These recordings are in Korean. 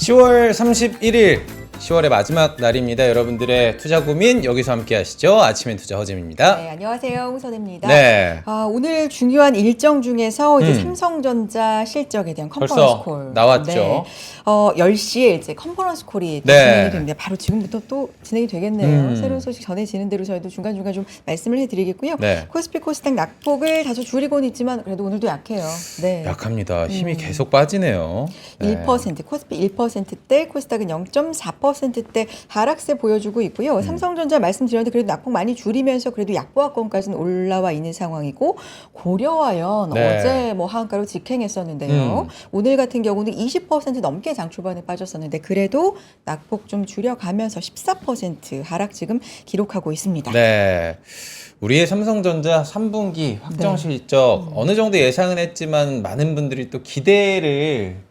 10월 31일 10월의 마지막 날입니다. 여러분들의 투자 고민 여기서 함께 하시죠. 아침엔 투자 허잼입니다. 네, 안녕하세요. 홍선혜입니다. 네. 오늘 중요한 일정 중에서 이제 삼성전자 실적에 대한 컨퍼런스 벌써 콜 나왔죠. 네. 10시에 이제 컨퍼런스 콜이 또 네. 진행이 됩니다. 바로 지금부터 또 진행이 되겠네요. 새로운 소식 전해지는 대로 저희도 중간중간 좀 말씀을 해드리겠고요. 네. 코스피 코스닥 낙폭을 다소 줄이고는 있지만 그래도 오늘도 약해요. 네. 약합니다. 힘이 계속 빠지네요. 네. 1% 코스피 1%대 코스닥은 0.4%대 하락세 보여주고 있고요. 삼성전자 말씀드렸는데 그래도 낙폭 많이 줄이면서 그래도 약보합권까지는 올라와 있는 상황이고 고려아연 네. 어제 뭐 하한가로 직행했었는데요. 오늘 같은 경우는 20% 넘게 장 초반에 빠졌었는데 그래도 낙폭 좀 줄여가면서 14% 하락 지금 기록하고 있습니다. 네. 우리의 삼성전자 3분기 확정 실적 어느 정도 예상은 했지만 많은 분들이 또 기대를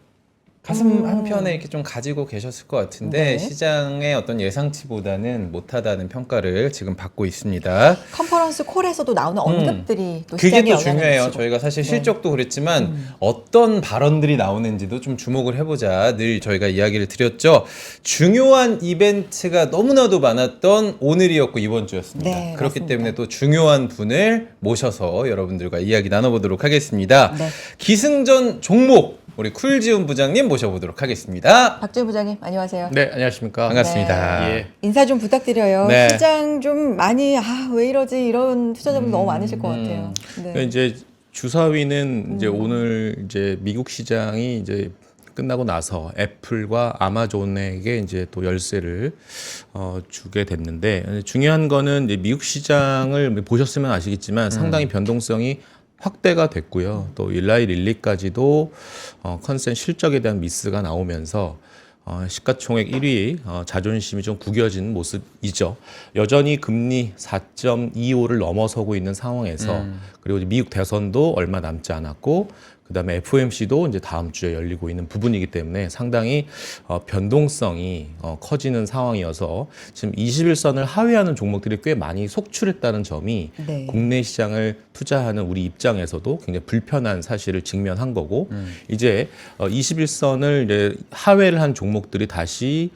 가슴 한편에 이렇게 좀 가지고 계셨을 것 같은데 네. 시장의 어떤 예상치보다는 못하다는 평가를 지금 받고 있습니다. 컨퍼런스 콜에서도 나오는 언급들이 또 그게 시장에 또 영향을 중요해요. 미치고. 저희가 사실 네. 실적도 그랬지만 어떤 발언들이 나오는지도 좀 주목을 해보자 늘 저희가 이야기를 드렸죠. 중요한 이벤트가 너무나도 많았던 오늘이었고 이번 주였습니다. 네, 그렇기 맞습니다. 때문에 또 중요한 분을 모셔서 여러분들과 이야기 나눠보도록 하겠습니다. 네. 기승전 종목 우리 쿨지훈 부장님 모셔보도록 하겠습니다. 박재훈 부장님 안녕하세요. 네, 안녕하십니까. 반갑습니다. 예. 인사 좀 부탁드려요. 네. 시장 좀 많이 왜 이러지 이런 투자자분 너무 많으실 것 같아요. 그러니까 네. 이제 주사위는 이제 오늘 이제 미국 시장이 이제 끝나고 나서 애플과 아마존에게 이제 또 열쇠를 주게 됐는데 중요한 거는 이제 미국 시장을 보셨으면 아시겠지만 상당히 변동성이 확대가 됐고요. 또 일라이 릴리까지도 컨센 실적에 대한 미스가 나오면서 시가총액 1위 자존심이 좀 구겨진 모습이죠. 여전히 금리 4.25를 넘어서고 있는 상황에서 그리고 이제 미국 대선도 얼마 남지 않았고 그다음에 FOMC도 이제 다음 주에 열리고 있는 부분이기 때문에 상당히 변동성이 커지는 상황이어서 지금 21선을 하회하는 종목들이 꽤 많이 속출했다는 점이 네. 국내 시장을 투자하는 우리 입장에서도 굉장히 불편한 사실을 직면한 거고 이제 21선을 이제 하회를 한 종목들이 다시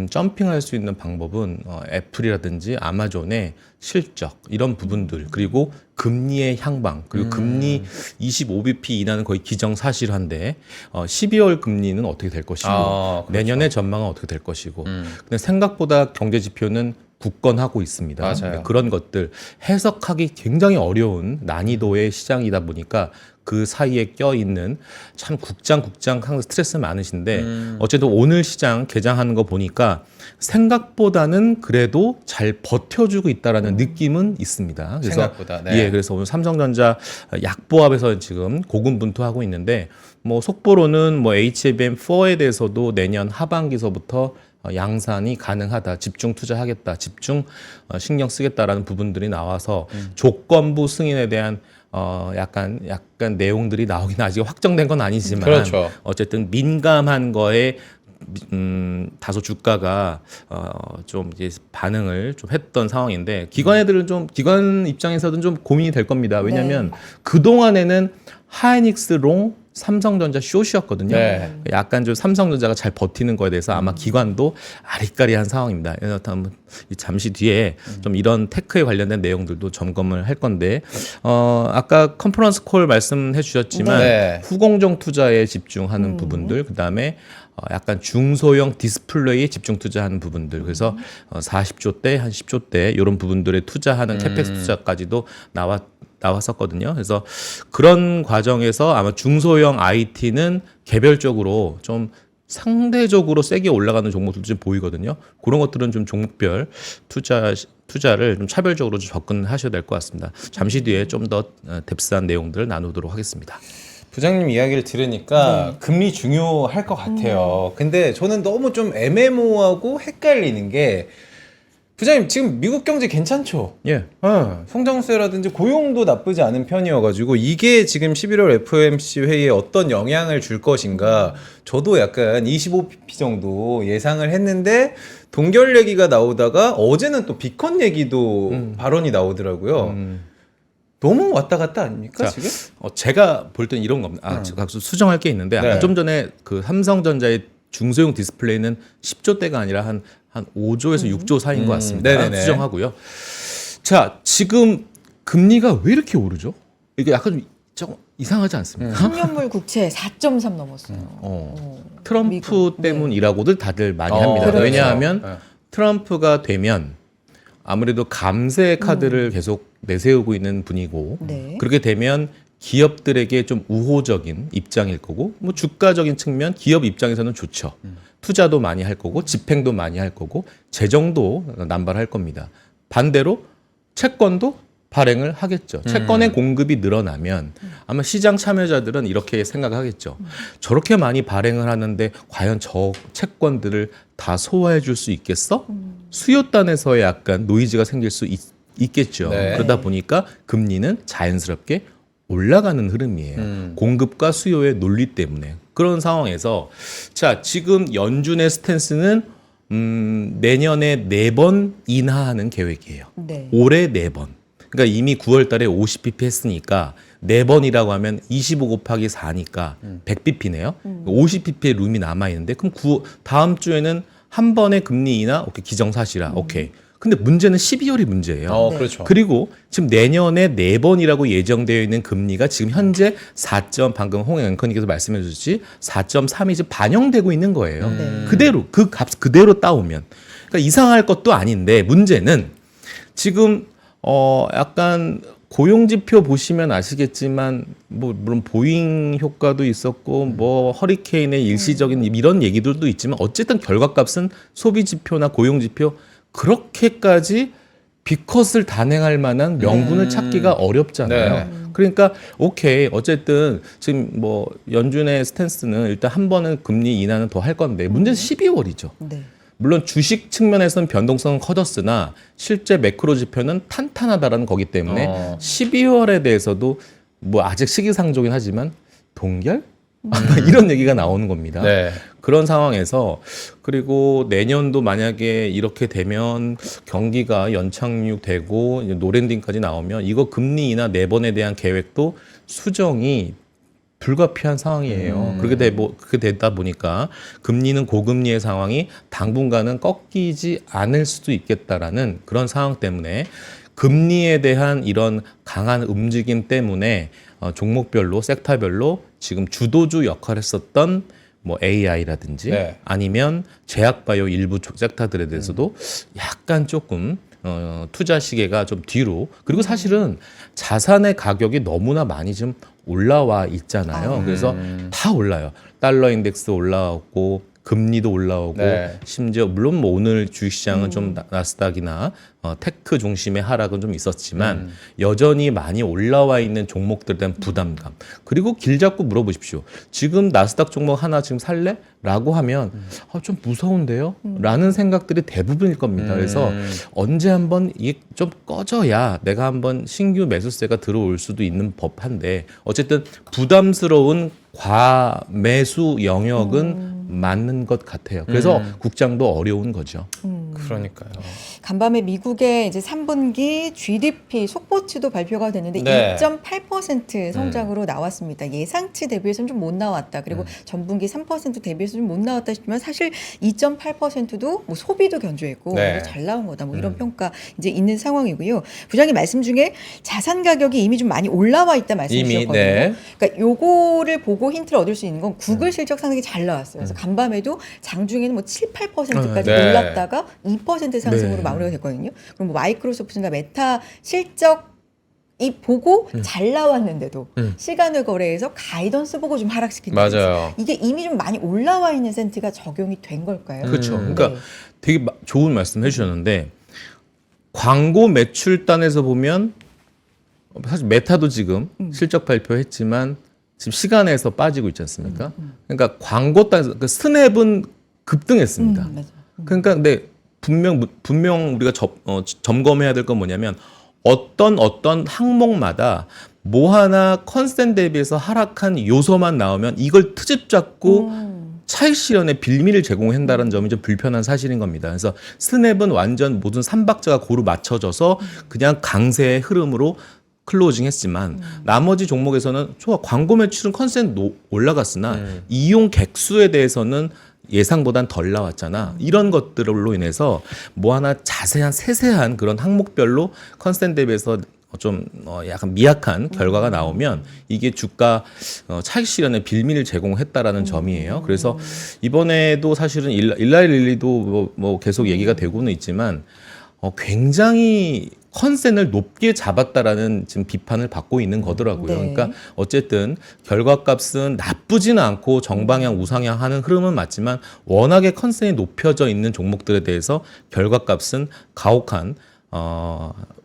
점핑할 수 있는 방법은 애플이라든지 아마존의 실적 이런 부분들 그리고 금리의 향방 그리고 금리 25bp 인하는 거의 기정사실한데 12월 금리는 어떻게 될 것이고 그렇죠. 내년의 전망은 어떻게 될 것이고 근데 생각보다 경제 지표는 굳건하고 있습니다. 맞아요. 그러니까 그런 것들 해석하기 굉장히 어려운 난이도의 시장이다 보니까 그 사이에 껴있는 참 국장 항상 스트레스 많으신데 어쨌든 오늘 시장 개장하는 거 보니까 생각보다는 그래도 잘 버텨주고 있다라는 느낌은 있습니다. 그래서 생각보다, 네. 예, 그래서 오늘 삼성전자 약보합에서 지금 고군분투하고 있는데 뭐 속보로는 뭐 HBM4에 대해서도 내년 하반기서부터 양산이 가능하다, 집중 투자하겠다, 집중 신경 쓰겠다라는 부분들이 나와서 조건부 승인에 대한 약간 내용들이 나오긴 아직 확정된 건 아니지만 그렇죠. 어쨌든 민감한 거에 다소 주가가 좀 이제 반응을 좀 했던 상황인데 기관 입장에서는 좀 고민이 될 겁니다. 왜냐하면 그 동안에는 하이닉스롱 삼성전자 숏이었거든요. 네. 약간 좀 삼성전자가 잘 버티는 거에 대해서 아마 기관도 아리까리한 상황입니다. 그래서 잠시 뒤에 좀 이런 테크에 관련된 내용들도 점검을 할 건데 아까 컨퍼런스 콜 말씀해 주셨지만 네. 후공정 투자에 집중하는 부분들 그다음에 약간 중소형 디스플레이에 집중 투자하는 부분들 그래서 40조대 한 10조대 이런 부분들에 투자하는 캐펙스 투자까지도 나왔었거든요. 그래서 그런 과정에서 아마 중소형 IT는 개별적으로 좀 상대적으로 세게 올라가는 종목들도 좀 보이거든요. 그런 것들은 좀 종목별 투자를 좀 차별적으로 좀 접근하셔야 될 것 같습니다. 잠시 뒤에 좀 더 뎁스한 내용들을 나누도록 하겠습니다. 부장님 이야기를 들으니까 금리 중요할 것 같아요. 근데 저는 너무 좀 애매모호하고 헷갈리는 게 부장님 지금 미국 경제 괜찮죠? 예. 성장세라든지 고용도 나쁘지 않은 편이어가지고 이게 지금 11월 FOMC 회의에 어떤 영향을 줄 것인가 저도 약간 25bp 정도 예상을 했는데 동결 얘기가 나오다가 어제는 또 비컨 얘기도 발언이 나오더라고요. 너무 왔다 갔다 아닙니까 자, 지금? 제가 볼 땐 이런 겁니다. 제가 수정할 게 있는데 아까 네. 좀 전에 그 삼성전자의 중소형 디스플레이는 10조대가 아니라 한 5조에서 6조 사이인 것 같습니다. 네네네. 수정하고요. 자, 지금 금리가 왜 이렇게 오르죠? 이게 약간 좀 이상하지 않습니까? 10년물 국채 4.3 넘었어요. 트럼프 미국. 때문이라고들 다들 많이 합니다. 그렇죠. 왜냐하면 네. 트럼프가 되면 아무래도 감세 카드를 계속 내세우고 있는 분이고 네. 그렇게 되면 기업들에게 좀 우호적인 입장일 거고 뭐 주가적인 측면 기업 입장에서는 좋죠. 투자도 많이 할 거고 집행도 많이 할 거고 재정도 남발할 겁니다. 반대로 채권도 발행을 하겠죠. 채권의 공급이 늘어나면 아마 시장 참여자들은 이렇게 생각하겠죠. 저렇게 많이 발행을 하는데 과연 저 채권들을 다 소화해 줄 수 있겠어? 수요단에서의 약간 노이즈가 생길 수 있겠죠. 네. 그러다 보니까 금리는 자연스럽게 올라가는 흐름이에요. 공급과 수요의 논리 때문에. 그런 상황에서 자, 지금 연준의 스탠스는 내년에 4번 인하하는 계획이에요. 네. 올해 4번. 그러니까 이미 9월 달에 50bp 했으니까 4번이라고 하면 25 곱하기 4니까 100bp네요. 50bp의 룸이 남아 있는데 그럼 다음 주에는 한 번의 금리 인하 오케이 기정사실화. 오케이. 근데 문제는 12월이 문제예요. 네. 그렇죠. 그리고 지금 내년에 4번이라고 예정되어 있는 금리가 지금 현재 방금 홍 앵커님께서 말씀해 주셨지 4.3이 지금 반영되고 있는 거예요. 네. 그대로 그 값 그대로 따오면 그러니까 이상할 것도 아닌데 문제는 지금 약간 고용지표 보시면 아시겠지만 뭐 물론 보잉 효과도 있었고 뭐 허리케인의 일시적인 이런 얘기들도 있지만 어쨌든 결과값은 소비지표나 고용지표 그렇게까지 비컷을 단행할 만한 명분을 찾기가 어렵잖아요. 네. 그러니까 오케이 어쨌든 지금 뭐 연준의 스탠스는 일단 한 번은 금리 인하는 더 할 건데 문제는 12월이죠. 네. 물론 주식 측면에서는 변동성은 커졌으나 실제 매크로 지표는 탄탄하다라는 거기 때문에 12월에 대해서도 뭐 아직 시기상조긴 하지만 동결? 이런 얘기가 나오는 겁니다. 네. 그런 상황에서 그리고 내년도 만약에 이렇게 되면 경기가 연착륙되고 노랜딩까지 나오면 이거 금리 인하 4번에 대한 계획도 수정이 불가피한 상황이에요. 그렇게 되다 보니까 금리는 고금리의 상황이 당분간은 꺾이지 않을 수도 있겠다라는 그런 상황 때문에 금리에 대한 이런 강한 움직임 때문에 종목별로 섹터별로 지금 주도주 역할을 했었던 뭐 AI라든지 네. 아니면 제약바이오 일부 섹터들에 대해서도 약간 조금 투자 시계가 좀 뒤로 그리고 사실은 자산의 가격이 너무나 많이 좀 올라와 있잖아요. 그래서 다 올라요. 달러 인덱스 올라오고 금리도 올라오고 네. 심지어 물론 뭐 오늘 주식시장은 좀 나스닥이나 테크 중심의 하락은 좀 있었지만 여전히 많이 올라와 있는 종목들에 대한 부담감 그리고 길 잡고 물어보십시오. 지금 나스닥 종목 하나 지금 살래? 라고 하면 좀 무서운데요? 라는 생각들이 대부분일 겁니다. 그래서 언제 한번 이게 좀 꺼져야 내가 한번 신규 매수세가 들어올 수도 있는 법한데 어쨌든 부담스러운 과매수 영역은 맞는 것 같아요. 그래서 국장도 어려운 거죠. 그러니까요. 간밤에 미국의 이제 3분기 GDP 속보치도 발표가 됐는데 네. 1.8% 성장으로 나왔습니다. 예상치 대비해서는 좀 못 나왔다. 그리고 전분기 3% 대비해서 좀 못 나왔다 싶지만 사실 2.8%도 뭐 소비도 견조했고 네. 잘 나온 거다. 뭐 이런 평가 이제 있는 상황이고요. 부장님 말씀 중에 자산 가격이 이미 좀 많이 올라와 있다 말씀 이미, 주셨거든요. 네. 그러니까 요거를 보고 힌트를 얻을 수 있는 건 구글 실적 상승이 잘 나왔어요. 그래서 간밤에도 장중에는 뭐 7, 8%까지 네. 올랐다가 2% 상승으로 네. 마무리가 됐거든요. 그럼 뭐 마이크로소프트나 메타 실적이 보고 잘 나왔는데도 시간을 거래해서 가이던스 보고 좀 하락시킨다. 맞아요. 이게 이미 좀 많이 올라와 있는 센트가 적용이 된 걸까요? 그렇죠. 그러니까 네. 되게 좋은 말씀 해주셨는데 광고 매출단에서 보면 사실 메타도 지금 실적 발표했지만 지금 시간에서 빠지고 있지 않습니까? 그러니까 광고 단에서 그 스냅은 급등했습니다. 맞아. 그러니까 근데 분명 우리가 점검해야 될 건 뭐냐면 어떤 항목마다 뭐 하나 컨센 대비해서 하락한 요소만 나오면 이걸 트집 잡고 차익 실현의 빌미를 제공한다는 점이 좀 불편한 사실인 겁니다. 그래서 스냅은 완전 모든 삼박자가 고루 맞춰져서 그냥 강세의 흐름으로 클로징했지만 나머지 종목에서는 좋아 광고 매출은 컨센 올라갔으나 이용 객수에 대해서는 예상보단 덜 나왔잖아. 이런 것들로 인해서 뭐 하나 자세한 세세한 그런 항목별로 컨센 대비해서 좀 약간 미약한 결과가 나오면 이게 주가 차익 실현의 빌미를 제공했다라는 점이에요. 그래서 이번에도 사실은 일라이 릴리도 뭐 계속 얘기가 되고는 있지만 굉장히 컨센을 높게 잡았다라는 지금 비판을 받고 있는 거더라고요. 네. 그러니까 어쨌든 결과값은 나쁘지는 않고 정방향 우상향 하는 흐름은 맞지만 워낙에 컨센이 높여져 있는 종목들에 대해서 결과값은 가혹한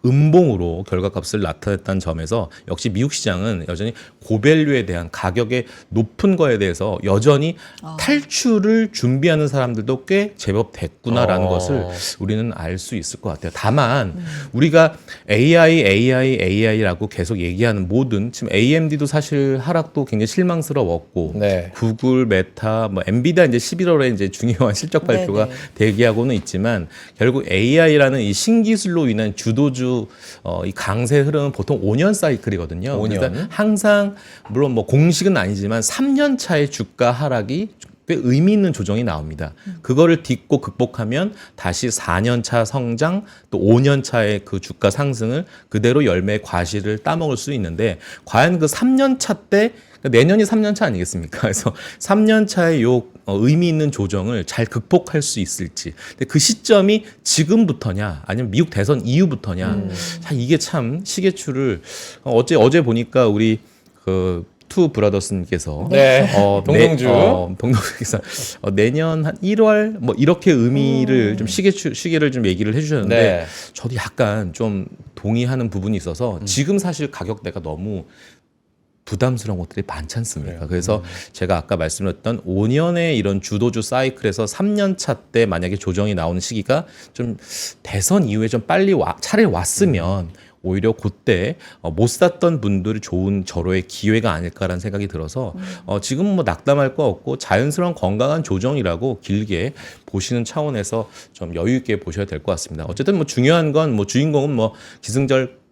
음봉으로 결과값을 나타냈다는 점에서 역시 미국 시장은 여전히 고밸류에 대한 가격의 높은 거에 대해서 여전히 탈출을 준비하는 사람들도 꽤 제법 됐구나라는 것을 우리는 알 수 있을 것 같아요. 다만 우리가 AI라고 계속 얘기하는 모든 지금 AMD도 사실 하락도 굉장히 실망스러웠고 네. 구글, 메타, 뭐 엔비디아 이제 11월에 이제 중요한 실적 발표가 네네. 대기하고는 있지만 결국 AI라는 이 신기술로 인한 주도주 이 강세 흐름은 보통 5년 사이클이거든요. 5년. 그래서 항상 물론 뭐 공식은 아니지만 3년 차의 주가 하락이 꽤 의미 있는 조정이 나옵니다. 그거를 딛고 극복하면 다시 4년 차 성장 또 5년 차의 그 주가 상승을 그대로 열매의 과실을 따먹을 수 있는데 과연 그 3년 차 때 내년이 3년 차 아니겠습니까? 그래서 3년 차의 요 의미 있는 조정을 잘 극복할 수 있을지. 근데 그 시점이 지금부터냐, 아니면 미국 대선 이후부터냐. 자, 이게 참 시계추를 어제 보니까 우리 투 브라더스님께서 네. 동동주. 동동주께서 내년 한 1월 뭐 이렇게 의미를 좀 시계를 좀 얘기를 해주셨는데 네. 저도 약간 좀 동의하는 부분이 있어서 지금 사실 가격대가 너무 부담스러운 것들이 많지 않습니까? 그래서 제가 아까 말씀드렸던 5년의 이런 주도주 사이클에서 3년 차 때 만약에 조정이 나오는 시기가 좀 대선 이후에 좀 빨리 차라리 왔으면 오히려 그때 못 샀던 분들이 좋은 절호의 기회가 아닐까라는 생각이 들어서 지금 뭐 낙담할 거 없고 자연스러운 건강한 조정이라고 길게 보시는 차원에서 좀 여유 있게 보셔야 될 것 같습니다. 어쨌든 뭐 중요한 건 뭐 주인공은 뭐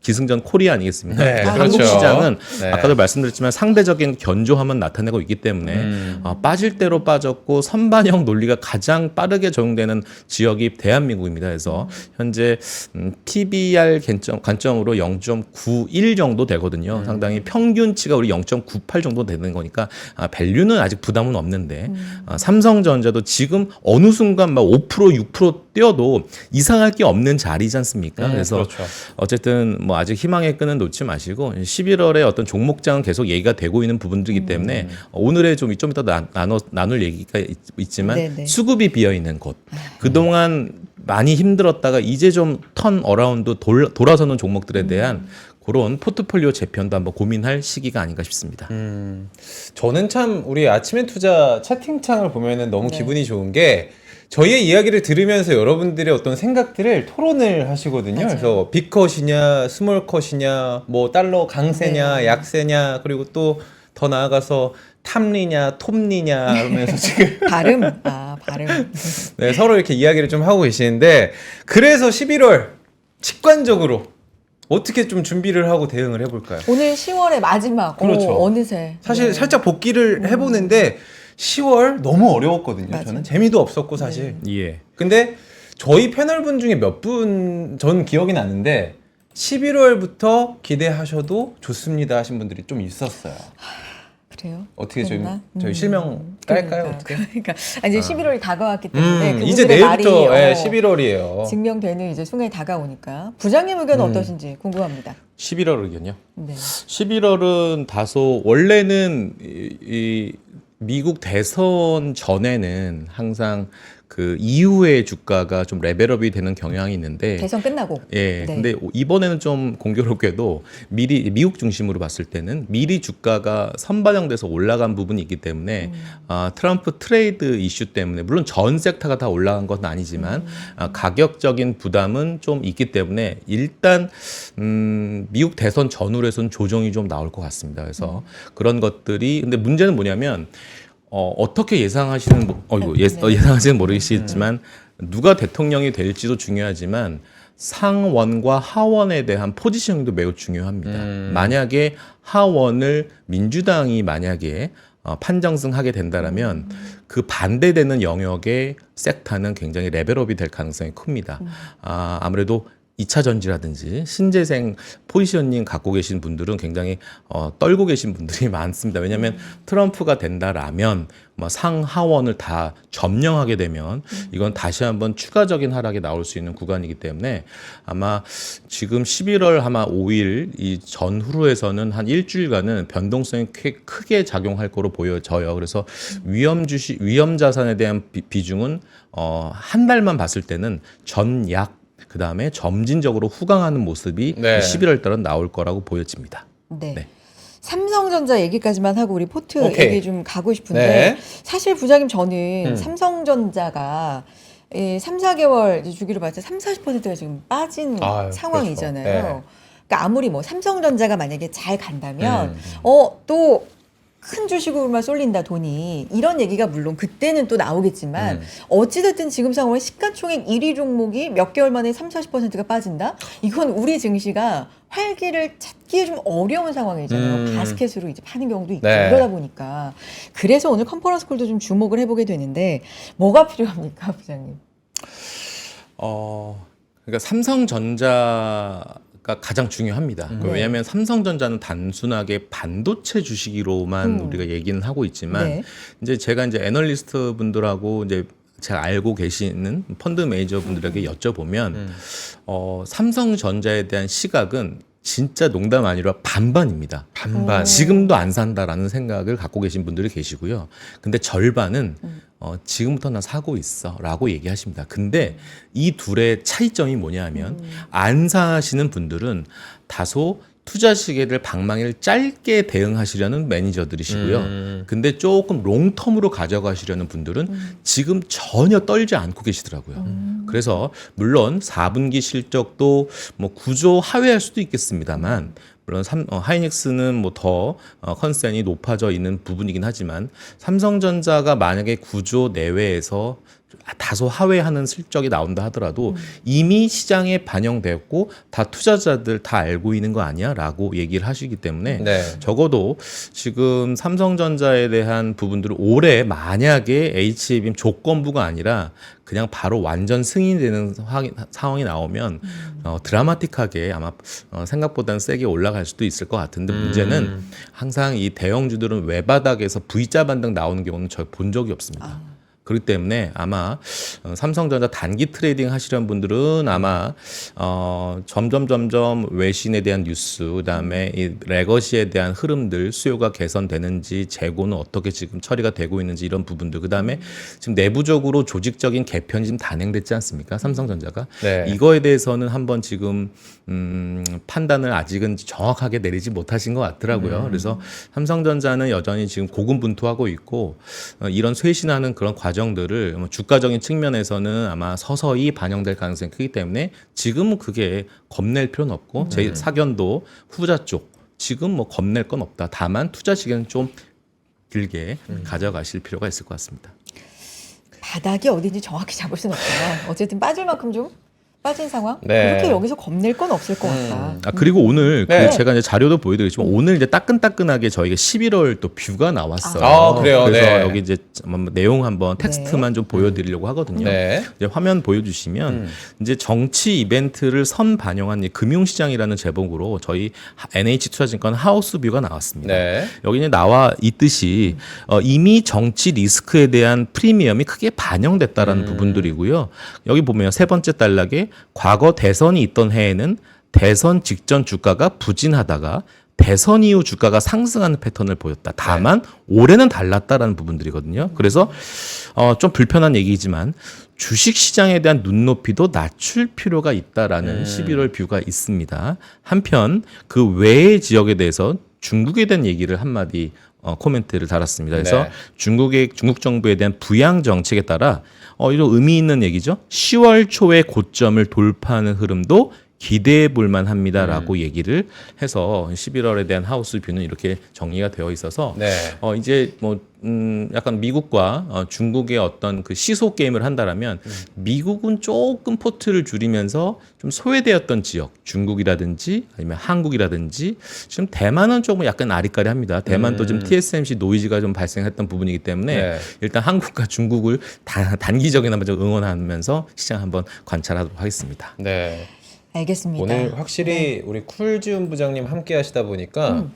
기승전 코리아 아니겠습니까? 네, 한국 그렇죠. 시장은 네. 아까도 말씀드렸지만 상대적인 견조함은 나타내고 있기 때문에 빠질 대로 빠졌고 선반영 논리가 가장 빠르게 적용되는 지역이 대한민국입니다. 그래서 현재 PBR 관점으로 0.91 정도 되거든요. 상당히 평균치가 우리 0.98 정도 되는 거니까 밸류는 아직 부담은 없는데 삼성전자도 지금 어느 순간 막 5% 6% 뛰어도 이상할 게 없는 자리지 않습니까? 그래서 그렇죠. 어쨌든 뭐 아직 희망의 끈은 놓지 마시고 11월에 어떤 종목장은 계속 얘기가 되고 있는 부분들이기 때문에 오늘의 좀 이따 나눌 얘기가 있지만 네네. 수급이 비어 있는 곳 그동안 많이 힘들었다가 이제 좀 턴 어라운드 돌아서는 종목들에 대한 그런 포트폴리오 재편도 한번 고민할 시기가 아닌가 싶습니다. 저는 참 우리 아침에 투자 채팅창을 보면은 너무 네. 기분이 좋은 게 저희의 이야기를 들으면서 여러분들의 어떤 생각들을 토론을 하시거든요. 맞아요. 그래서 빅컷이냐, 스몰컷이냐, 뭐 달러 강세냐, 네. 약세냐, 그리고 또 더 나아가서 탑리냐, 톱리냐 하면서 지금 발음. 발음. 네, 서로 이렇게 이야기를 좀 하고 계시는데 그래서 11월 직관적으로 어떻게 좀 준비를 하고 대응을 해볼까요? 오늘 10월의 마지막. 그렇죠. 어느새. 사실 네. 살짝 복귀를 해보는데 10월 너무 어려웠거든요. 맞아요. 저는 재미도 없었고 사실. 예. 근데 저희 패널분 중에 몇 분 전 기억이 나는데 11월부터 기대하셔도 좋습니다 하신 분들이 좀 있었어요. 그래요? 어떻게 그랬나? 저희 실명 깔까요? 어떻게? 그러니까 이제 11월이 다가왔기 때문에 이제 그분들의 말이 내일부터 11월이에요. 증명되는 이제 순간이 다가오니까 부장님 의견은 어떠신지 궁금합니다. 11월 의견요? 네. 11월은 다소 원래는 이 미국 대선 전에는 항상 그 이후에 주가가 좀 레벨업이 되는 경향이 있는데 대선 끝나고. 예. 네. 근데 이번에는 좀 공교롭게도 미리 미국 중심으로 봤을 때는 미리 주가가 선반영돼서 올라간 부분이 있기 때문에 트럼프 트레이드 이슈 때문에 물론 전 섹터가 다 올라간 건 아니지만 가격적인 부담은 좀 있기 때문에 일단 미국 대선 전후로 해서는 조정이 좀 나올 것 같습니다. 그래서 그런 것들이 근데 문제는 뭐냐면 어떻게 예상하시는 예상하시는 모르시겠지만 누가 대통령이 될지도 중요하지만 상원과 하원에 대한 포지셔닝도 매우 중요합니다. 만약에 하원을 민주당이 만약에 판정승하게 된다라면 그 반대되는 영역의 섹터는 굉장히 레벨업이 될 가능성이 큽니다. 아무래도 2차 전지라든지 신재생 포지셔닝 갖고 계신 분들은 굉장히 떨고 계신 분들이 많습니다. 왜냐하면 트럼프가 된다라면 뭐 상하원을 다 점령하게 되면 이건 다시 한번 추가적인 하락이 나올 수 있는 구간이기 때문에 아마 지금 11월 아마 5일 이 전후로에서는 한 일주일간은 변동성이 크게 작용할 거로 보여져요. 그래서 위험 자산에 대한 비중은 한 달만 봤을 때는 전약 그 다음에 점진적으로 후강하는 모습이 네. 11월 달은 나올 거라고 보여집니다. 네. 네. 삼성전자 얘기까지만 하고 우리 포트 오케이. 얘기 좀 가고 싶은데 네. 사실 부장님 저는 음. 삼성전자가 3, 4개월 이제 주기로 봤을 때 30~40%가 지금 빠진 아유, 상황이잖아요. 그렇죠. 네. 그러니까 아무리 뭐 삼성전자가 만약에 잘 간다면 음. 또 큰 주식으로만 쏠린다 돈이 이런 얘기가 물론 그때는 또 나오겠지만 어찌됐든 지금 상황에 시가총액 1위 종목이 몇 개월 만에 30~40%가 빠진다? 이건 우리 증시가 활기를 찾기에 좀 어려운 상황이잖아요. 바스켓으로 이제 파는 경우도 있고 네. 이러다 보니까 그래서 오늘 컨퍼런스 콜도 좀 주목을 해보게 되는데 뭐가 필요합니까, 부장님? 그러니까 삼성전자가 가장 중요합니다. 왜냐하면 삼성전자는 단순하게 반도체 주식으로만 우리가 얘기는 하고 있지만 네. 이제 제가 이제 애널리스트 분들하고 이제 제가 알고 계시는 펀드 매니저 분들에게 여쭤보면 삼성전자에 대한 시각은 진짜 농담 아니라 반반입니다. 반반. 지금도 안 산다라는 생각을 갖고 계신 분들이 계시고요. 근데 절반은 지금부터 나 사고 있어라고 얘기하십니다. 근데 이 둘의 차이점이 뭐냐하면 안 사시는 분들은 다소 투자 시계를 방망이를 짧게 대응하시려는 매니저들이시고요. 근데 조금 롱텀으로 가져가시려는 분들은 지금 전혀 떨지 않고 계시더라고요. 그래서 물론 4분기 실적도 뭐 구조 하회할 수도 있겠습니다만 물론 하이닉스는 뭐 더 컨센이 높아져 있는 부분이긴 하지만 삼성전자가 만약에 구조 내외에서 다소 하회하는 실적이 나온다 하더라도 이미 시장에 반영되었고 다 투자자들 다 알고 있는 거 아니야? 라고 얘기를 하시기 때문에 네. 적어도 지금 삼성전자에 대한 부분들을 올해 만약에 HBM 조건부가 아니라 그냥 바로 완전 승인되는 상황이 나오면 드라마틱하게 아마 생각보다는 세게 올라갈 수도 있을 것 같은데 문제는 항상 이 대형주들은 외바닥에서 V자 반등 나오는 경우는 저 본 적이 없습니다. 그렇기 때문에 아마 삼성전자 단기 트레이딩 하시려는 분들은 아마 점점 외신에 대한 뉴스 그다음에 이 레거시에 대한 흐름들 수요가 개선되는지 재고는 어떻게 지금 처리가 되고 있는지 이런 부분들 그다음에 지금 내부적으로 조직적인 개편이 지금 단행됐지 않습니까? 삼성전자가 네. 이거에 대해서는 한번 지금 판단을 아직은 정확하게 내리지 못하신 것 같더라고요. 그래서 삼성전자는 여전히 지금 고군분투하고 있고 이런 쇄신하는 그런 과정들을 주가적인 측면에서는 아마 서서히 반영될 가능성이 크기 때문에 지금은 그게 겁낼 필요는 없고 제 사견도 후자 쪽 지금 뭐 겁낼 건 없다. 다만 투자 시기는 좀 길게 가져가실 필요가 있을 것 같습니다. 바닥이 어딘지 정확히 잡을 수는 없지만 어쨌든 빠질 만큼 좀 빠진 상황? 네. 그렇게 여기서 겁낼 건 없을 것 같다. 그리고 오늘 네. 그 제가 이제 자료도 보여드리겠지만 오늘 이제 따끈따끈하게 저희가 11월 또 뷰가 나왔어요. 아, 그래요? 그래서 네. 여기 이제 내용 한번 텍스트만 좀 보여드리려고 하거든요. 네. 이제 화면 보여주시면 이제 정치 이벤트를 선 반영한 이 금융시장이라는 제목으로 저희 NH투자증권 하우스 뷰가 나왔습니다. 네. 여기 이제 나와 있듯이 이미 정치 리스크에 대한 프리미엄이 크게 반영됐다라는 부분들이고요. 여기 보면 세 번째 단락에 과거 대선이 있던 해에는 대선 직전 주가가 부진하다가 대선 이후 주가가 상승하는 패턴을 보였다. 다만 올해는 달랐다라는 부분들이거든요. 그래서 좀 불편한 얘기지만 주식 시장에 대한 눈높이도 낮출 필요가 있다라는 11월 뷰가 있습니다. 한편 그 외의 지역에 대해서 중국에 대한 얘기를 한마디 코멘트를 달았습니다. 그래서 네. 중국 정부에 대한 부양 정책에 따라 이런 의미 있는 얘기죠. 10월 초에 고점을 돌파하는 흐름도 기대해 볼만 합니다라고 얘기를 해서 11월에 대한 하우스 뷰는 이렇게 정리가 되어 있어서 네. 이제 뭐 약간 미국과 중국의 어떤 그 시소 게임을 한다라면 미국은 조금 포트를 줄이면서 좀 소외되었던 지역, 중국이라든지 아니면 한국이라든지 지금 대만은 조금 약간 아리까리합니다. 대만도 좀 TSMC 노이즈가 좀 발생했던 부분이기 때문에 네. 일단 한국과 중국을 단기적이나마 좀 응원하면서 시장 한번 관찰하도록 하겠습니다. 네. 알겠습니다. 오늘 확실히 우리 쿨지훈 부장님 함께 하시다 보니까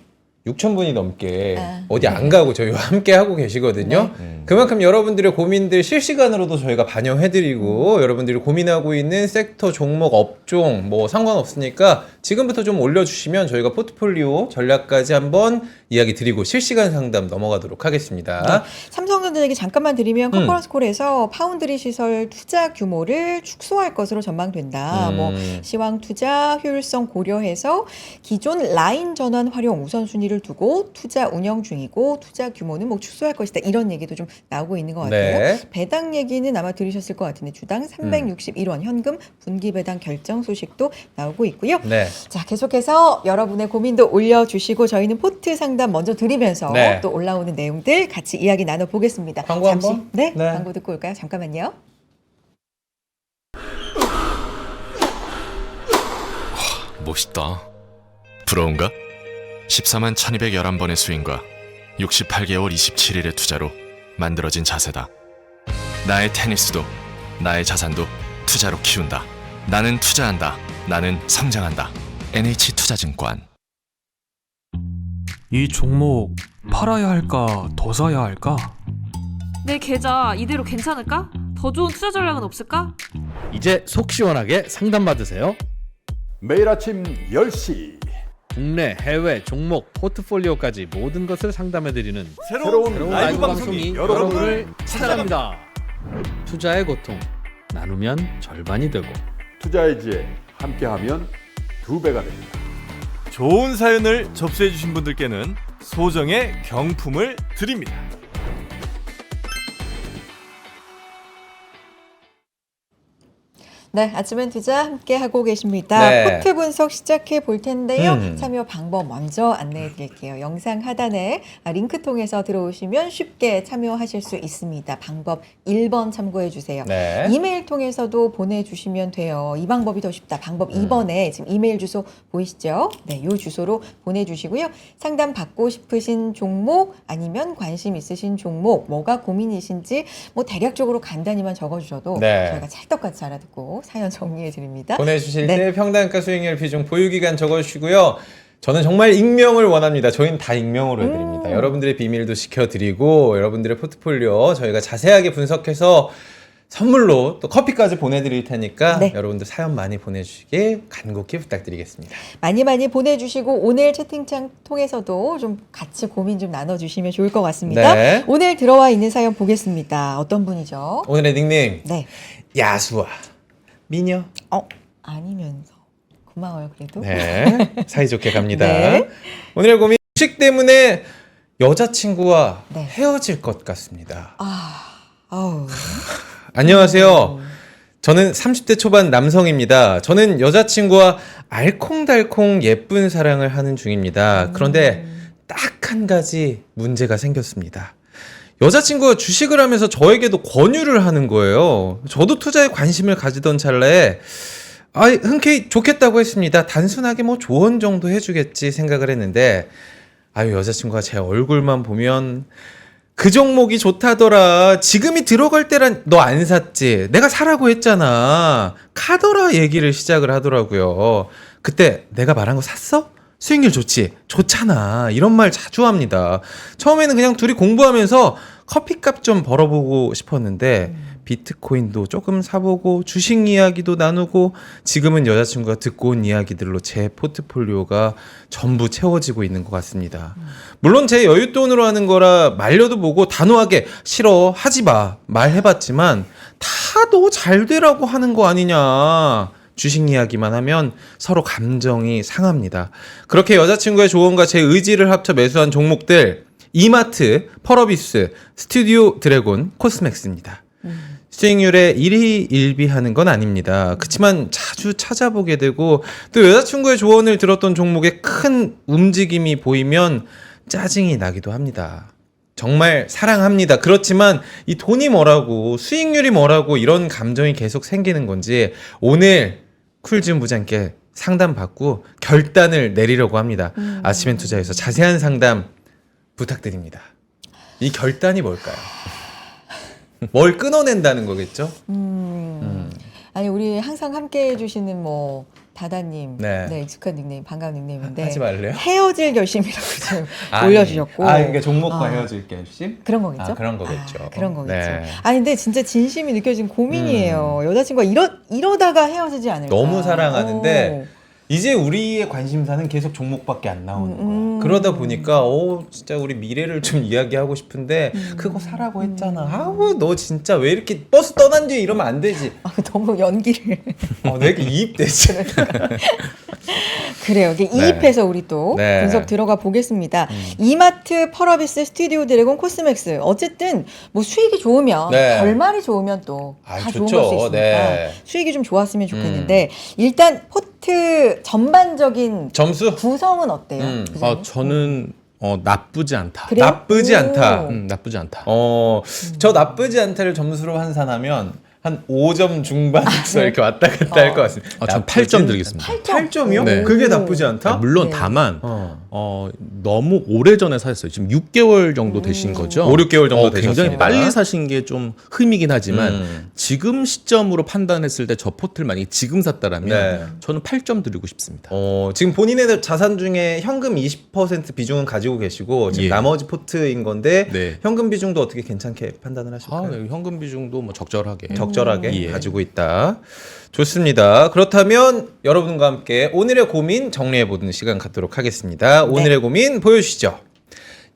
6,000분이 넘게 어디 안 가고 저희와 함께 하고 계시거든요. 그만큼 여러분들의 고민들 실시간으로도 저희가 반영해드리고 여러분들이 고민하고 있는 섹터, 종목, 업종 뭐 상관없으니까 지금부터 좀 올려주시면 저희가 포트폴리오 전략까지 한번 이야기 드리고 실시간 상담 넘어가도록 하겠습니다. 삼성전자 얘기 잠깐만 드리면 컨퍼런스 콜에서 파운드리 시설 투자 규모를 축소할 것으로 전망된다. 뭐 시황 투자 효율성 고려해서 기존 라인 전환 활용 우선순위를 두고 투자 운영 중이고 투자 규모는 뭐 축소할 것이다. 이런 얘기도 좀 나오고 있는 것 같아요. 네. 배당 얘기는 아마 들으셨을 것 같은데 주당 361원 현금 분기 배당 결정 소식도 나오고 있고요. 네. 자, 계속해서 여러분의 고민도 올려주시고 저희는 포트 상담 먼저 드리면서 네. 또 올라오는 내용들 같이 이야기 나눠보겠습니다. 광고 잠시 한번? 네, 네. 광고 듣고 올까요? 잠깐만요. 멋있다. 부러운가? 14만 1211번의 스윙과 68개월 27일의 투자로 만들어진 자세다. 나의 테니스도 나의 자산도 투자로 키운다. 나는 투자한다. 나는 성장한다. NH투자증권. 이 종목 팔아야 할까 더 사야 할까? 내 계좌 이대로 괜찮을까? 더 좋은 투자 전략은 없을까? 이제 속 시원하게 상담받으세요. 매일 아침 10시 국내 해외 종목 포트폴리오까지 모든 것을 상담해드리는 새로운 라이브 방송이 여러분을 찾아갑니다. 투자의 고통 나누면 절반이 되고 투자의 지혜 함께하면 2배가 됩니다. 좋은 사연을 접수해 주신 분들께는 소정의 경품을 드립니다. 네, 아침엔 투자 함께 하고 계십니다. 네. 포트 분석 시작해 볼 텐데요. 음. 참여 방법 먼저 안내해 드릴게요. 영상 하단에 링크 통해서 들어오시면 쉽게 참여하실 수 있습니다. 방법 1번 참고해 주세요. 네. 이메일 통해서도 보내주시면 돼요. 이 방법이 더 쉽다. 방법 2번에 지금 이메일 주소 보이시죠? 네, 이 주소로 보내주시고요. 상담 받고 싶으신 종목 아니면 관심 있으신 종목 뭐가 고민이신지 뭐 대략적으로 간단히만 적어주셔도 네. 저희가 찰떡같이 알아듣고 사연 정리해 드립니다. 보내주실 네. 때 평단가 수익률 비중 보유기간 적어주시고요. 저는 정말 익명을 원합니다. 저희는 다 익명으로 해드립니다. 여러분들의 비밀도 지켜드리고 여러분들의 포트폴리오 저희가 자세하게 분석해서 선물로 또 커피까지 보내드릴 테니까 네. 여러분들 사연 많이 보내주시길 간곡히 부탁드리겠습니다. 많이 보내주시고 오늘 채팅창 통해서도 좀 같이 고민 좀 나눠주시면 좋을 것 같습니다. 네. 오늘 들어와 있는 사연 보겠습니다. 어떤 분이죠? 오늘의 닉네임 네. 야수아 미녀. 아니면서 고마워요 그래도. 네, 사이좋게 갑니다. 네. 오늘의 고민 주식 때문에 여자친구와 네. 헤어질 것 같습니다. 아우. 안녕하세요. 저는 30대 초반 남성입니다. 저는 여자친구와 알콩달콩 예쁜 사랑을 하는 중입니다. 그런데 딱 한 가지 문제가 생겼습니다. 여자친구가 주식을 하면서 저에게도 권유를 하는 거예요. 저도 투자에 관심을 가지던 찰나에 흔쾌히 좋겠다고 했습니다. 단순하게 뭐 조언 정도 해주겠지 생각을 했는데 여자친구가 제 얼굴만 보면 그 종목이 좋다더라. 지금이 들어갈 때란 너 안 샀지. 내가 사라고 했잖아. 카더라 얘기를 시작을 하더라고요. 그때 내가 말한 거 샀어? 수익률 좋지? 좋잖아. 이런 말 자주 합니다. 처음에는 그냥 둘이 공부하면서 커피값 좀 벌어보고 싶었는데 비트코인도 조금 사보고 주식 이야기도 나누고 지금은 여자친구가 듣고 온 이야기들로 제 포트폴리오가 전부 채워지고 있는 것 같습니다. 물론 제 여윳돈으로 하는 거라 말려도 보고 단호하게 싫어 하지 마 말해봤지만 다 너 잘 되라고 하는 거 아니냐. 주식 이야기만 하면 서로 감정이 상합니다. 그렇게 여자친구의 조언과 제 의지를 합쳐 매수한 종목들 이마트, 펄어비스, 스튜디오 드래곤, 코스맥스입니다. 수익률에 일희일비하는 건 아닙니다. 그렇지만 자주 찾아보게 되고 또 여자친구의 조언을 들었던 종목에 큰 움직임이 보이면 짜증이 나기도 합니다. 정말 사랑합니다. 그렇지만 이 돈이 뭐라고 수익률이 뭐라고 이런 감정이 계속 생기는 건지 오늘 쿨즈음 부장께 상담받고 결단을 내리려고 합니다. 아침엔투자에서 자세한 상담 부탁드립니다. 이 결단이 뭘까요? 뭘 끊어낸다는 거겠죠? 아니 우리 항상 함께 해주시는 뭐 다다님, 네. 네, 익숙한 닉네임, 반가운 닉네임인데 하지 말래요? 헤어질 결심이라고 지금 아니, 올려주셨고, 그러니까 종목과 아, 헤어질 결심? 그런 거겠죠? 아, 그런 거겠죠. 그런 거겠죠. 네. 아니 근데 진짜 진심이 느껴진 고민이에요. 여자친구가 이러다가 헤어지지 않을까? 너무 사랑하는데 오. 이제 우리의 관심사는 계속 종목밖에 안 나오는 거야. 그러다 보니까 진짜 우리 미래를 좀 이야기하고 싶은데 그거 사라고 했잖아. 아우 너 진짜 왜 이렇게 버스 떠난 뒤에 이러면 안 되지. 아, 너무 연기를. 내가 이입되지. 그래요. 이게 이입해서 우리 또 네. 분석 들어가 보겠습니다. 이마트, 펄어비스, 스튜디오 드래곤, 코스맥스. 어쨌든 뭐 수익이 좋으면 네. 결말이 좋으면 또 다 좋은 좋죠. 걸 수 있으니까 네. 수익이 좀 좋았으면 좋겠는데 일단 포트 전반적인 점수? 구성은 어때요? 부장님? 저는 나쁘지 않다. 그래요? 나쁘지 오. 않다. 나쁘지 않다. 저 나쁘지 않다를 점수로 환산하면 한 5점 중반에서 이렇게 왔다 갔다 할 것 같습니다. 전 8점 드리겠습니다. 8점이요? 네. 그게 나쁘지 않다? 물론 네. 다만 너무 오래전에 사셨어요. 지금 6개월 정도 되신 거죠. 5, 6개월 정도 되셨습니다. 굉장히 빨리 사신 게 좀 흠이긴 하지만 지금 시점으로 판단했을 때 저 포트를 만약에 지금 샀다라면 네. 저는 8점 드리고 싶습니다. 지금 본인의 자산 중에 현금 20% 비중은 가지고 계시고 지금 예. 나머지 포트인 건데 네. 현금 비중도 어떻게 괜찮게 판단을 하실까요? 네, 현금 비중도 뭐 적절하게. 적절하게 예. 가지고 있다. 좋습니다. 그렇다면 여러분과 함께 오늘의 고민 정리해보는 시간 갖도록 하겠습니다. 오늘의 고민 보여주시죠.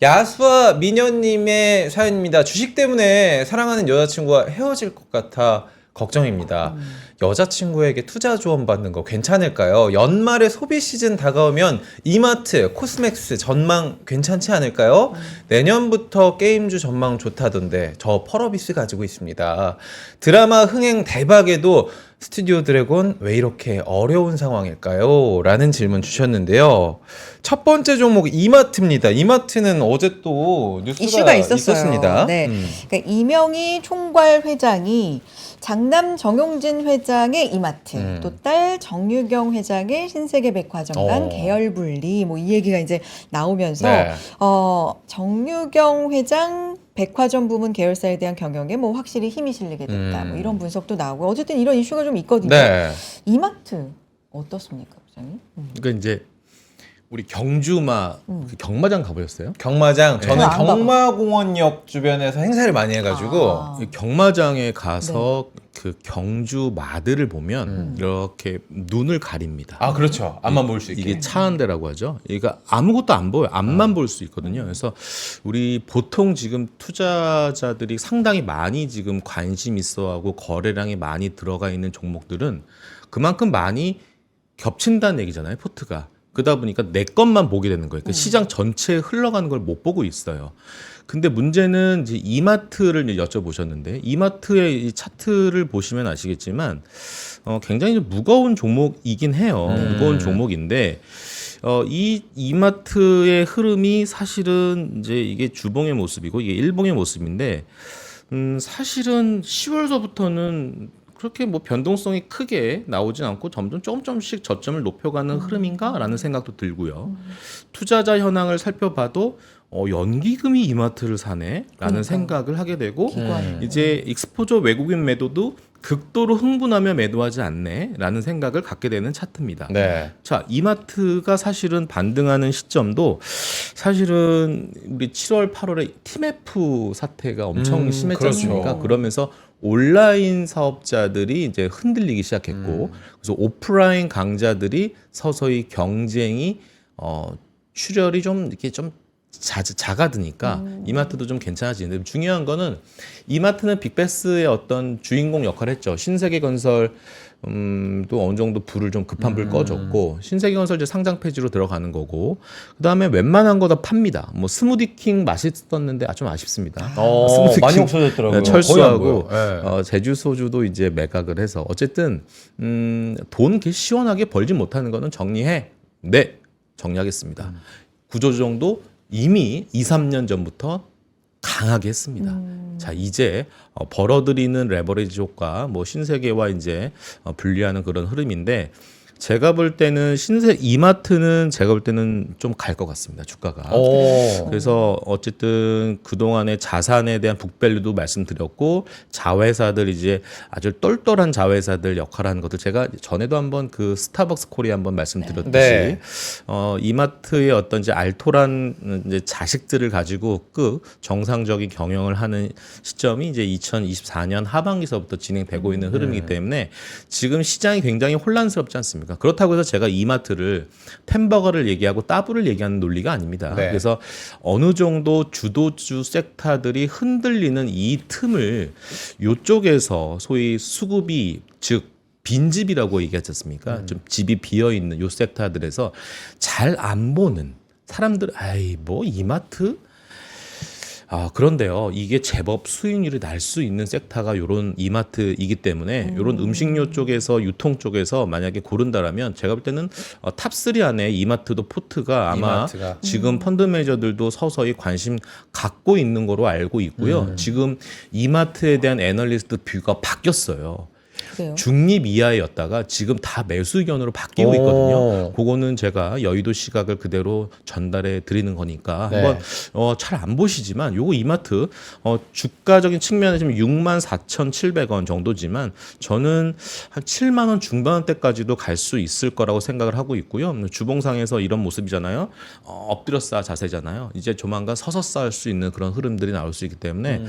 야수와 미녀님의 사연입니다. 주식 때문에 사랑하는 여자친구와 헤어질 것 같아 걱정입니다. 여자친구에게 투자 조언 받는 거 괜찮을까요? 연말에 소비 시즌 다가오면 이마트, 코스맥스 전망 괜찮지 않을까요? 내년부터 게임주 전망 좋다던데 저 펄어비스 가지고 있습니다. 드라마 흥행 대박에도 스튜디오 드래곤 왜 이렇게 어려운 상황일까요? 라는 질문 주셨는데요. 첫 번째 종목 이마트입니다. 이마트는 어제 또 뉴스가 이슈가 있었어요. 있었습니다. 네. 그러니까 이명희 총괄 회장이 장남 정용진 회장의 이마트, 또 딸 정유경 회장의 신세계백화점 계열 분리, 뭐 이 얘기가 이제 나오면서 네. 정유경 회장 백화점 부문 계열사에 대한 경영에 뭐 확실히 힘이 실리게 됐다. 뭐 이런 분석도 나오고 어쨌든 이런 이슈가 좀 있거든요. 네. 이마트 어떻습니까, 부장님? 그러니까 이제 우리 경주마 그 경마장 가보셨어요? 경마장 저는 안 가봐. 경마공원역 주변에서 행사를 많이 해가지고 아. 이 경마장에 가서 그 경주 마들을 보면 이렇게 눈을 가립니다. 그렇죠. 앞만 볼 수 있게. 이게 차한대라고 하죠. 그러니까 아무것도 안 보여요. 앞만 볼 수 있거든요. 그래서 우리 보통 지금 투자자들이 상당히 많이 지금 관심 있어하고 거래량이 많이 들어가 있는 종목들은 그만큼 많이 겹친다는 얘기잖아요. 포트가. 그러다 보니까 내 것만 보게 되는 거예요. 그러니까 시장 전체에 흘러가는 걸 못 보고 있어요. 근데 문제는 이제 이마트를 이제 여쭤보셨는데 이마트의 이 차트를 보시면 아시겠지만 굉장히 좀 무거운 종목이긴 해요. 무거운 종목인데 이 이마트의 흐름이 사실은 이제 이게 주봉의 모습이고 이게 일봉의 모습인데 사실은 10월서부터는 그렇게 뭐 변동성이 크게 나오진 않고 점점 조금씩 저점을 높여가는 흐름인가라는 생각도 들고요. 투자자 현황을 살펴봐도 연기금이 이마트를 사네라는 생각을 하게 되고 기관이. 이제 익스포저 외국인 매도도 극도로 흥분하며 매도하지 않네라는 생각을 갖게 되는 차트입니다. 네. 자, 이마트가 사실은 반등하는 시점도 사실은 우리 7월, 8월에 TMF 사태가 엄청 심했지 그렇죠. 않습니까? 그러면서 온라인 사업자들이 이제 흔들리기 시작했고, 그래서 오프라인 강자들이 서서히 경쟁이 출혈이 좀 이렇게 좀 작아드니까 이마트도 좀 괜찮아지는데 중요한 거는 이마트는 빅베스의 어떤 주인공 역할을 했죠. 신세계건설 또 어느 정도 불을 좀 급한 불 꺼줬고 신세계건설 이제 상장 폐지로 들어가는 거고 그다음에 웬만한 거 다 팝니다. 뭐 스무디킹 맛있었는데 좀 아쉽습니다. 스무디킹 많이 없어졌더라고요. 철수하고 거의 안 보여요. 제주 소주도 이제 매각을 해서 어쨌든 돈 이렇게 시원하게 벌지 못하는 거는 정리해. 네, 정리하겠습니다. 구조조정도 이미 2, 3년 전부터 강하게 했습니다. 자, 이제 벌어들이는 레버리지 효과, 뭐 신세계와 이제 분리하는 그런 흐름인데 제가 볼 때는 이마트는 제가 볼 때는 좀 갈 것 같습니다. 주가가. 그래서 어쨌든 그동안의 자산에 대한 북밸류도 말씀드렸고 자회사들 이제 아주 똘똘한 자회사들 역할하는 것들 제가 전에도 한번 그 스타벅스 코리아 한번 말씀드렸듯이 네. 이마트의 어떤 이제 알토란 이제 자식들을 가지고 정상적인 경영을 하는 시점이 이제 2024년 하반기서부터 진행되고 있는 흐름이기 때문에 지금 시장이 굉장히 혼란스럽지 않습니까? 그렇다고 해서 제가 이마트를 햄버거를 얘기하고 따블을 얘기하는 논리가 아닙니다. 네. 그래서 어느 정도 주도주 섹터들이 흔들리는 이 틈을 이쪽에서 소위 수급이 즉 빈집이라고 얘기하지 않습니까? 좀 집이 비어 있는 요 섹터들에서 잘 안 보는 사람들, 뭐 이마트? 그런데요, 이게 제법 수익률이 날 수 있는 섹터가 요런 이마트이기 때문에 요런 음식료 쪽에서 유통 쪽에서 만약에 고른다라면 제가 볼 때는 탑3 안에 이마트도 포트가 아마 이마트가. 지금 펀드 매니저들도 서서히 관심 갖고 있는 거로 알고 있고요. 지금 이마트에 대한 애널리스트 뷰가 바뀌었어요. 그래요? 중립 이하였다가 지금 다 매수 의견으로 바뀌고 있거든요. 그거는 제가 여의도 시각을 그대로 전달해 드리는 거니까 네. 한번 잘 안 보시지만 요거 이마트 주가적인 측면에 지금 64,700원 정도지만 저는 한 7만 원 중반대까지도 갈 수 있을 거라고 생각을 하고 있고요. 주봉상에서 이런 모습이잖아요. 엎드려 싸 자세잖아요. 이제 조만간 서서 싸울 수 있는 그런 흐름들이 나올 수 있기 때문에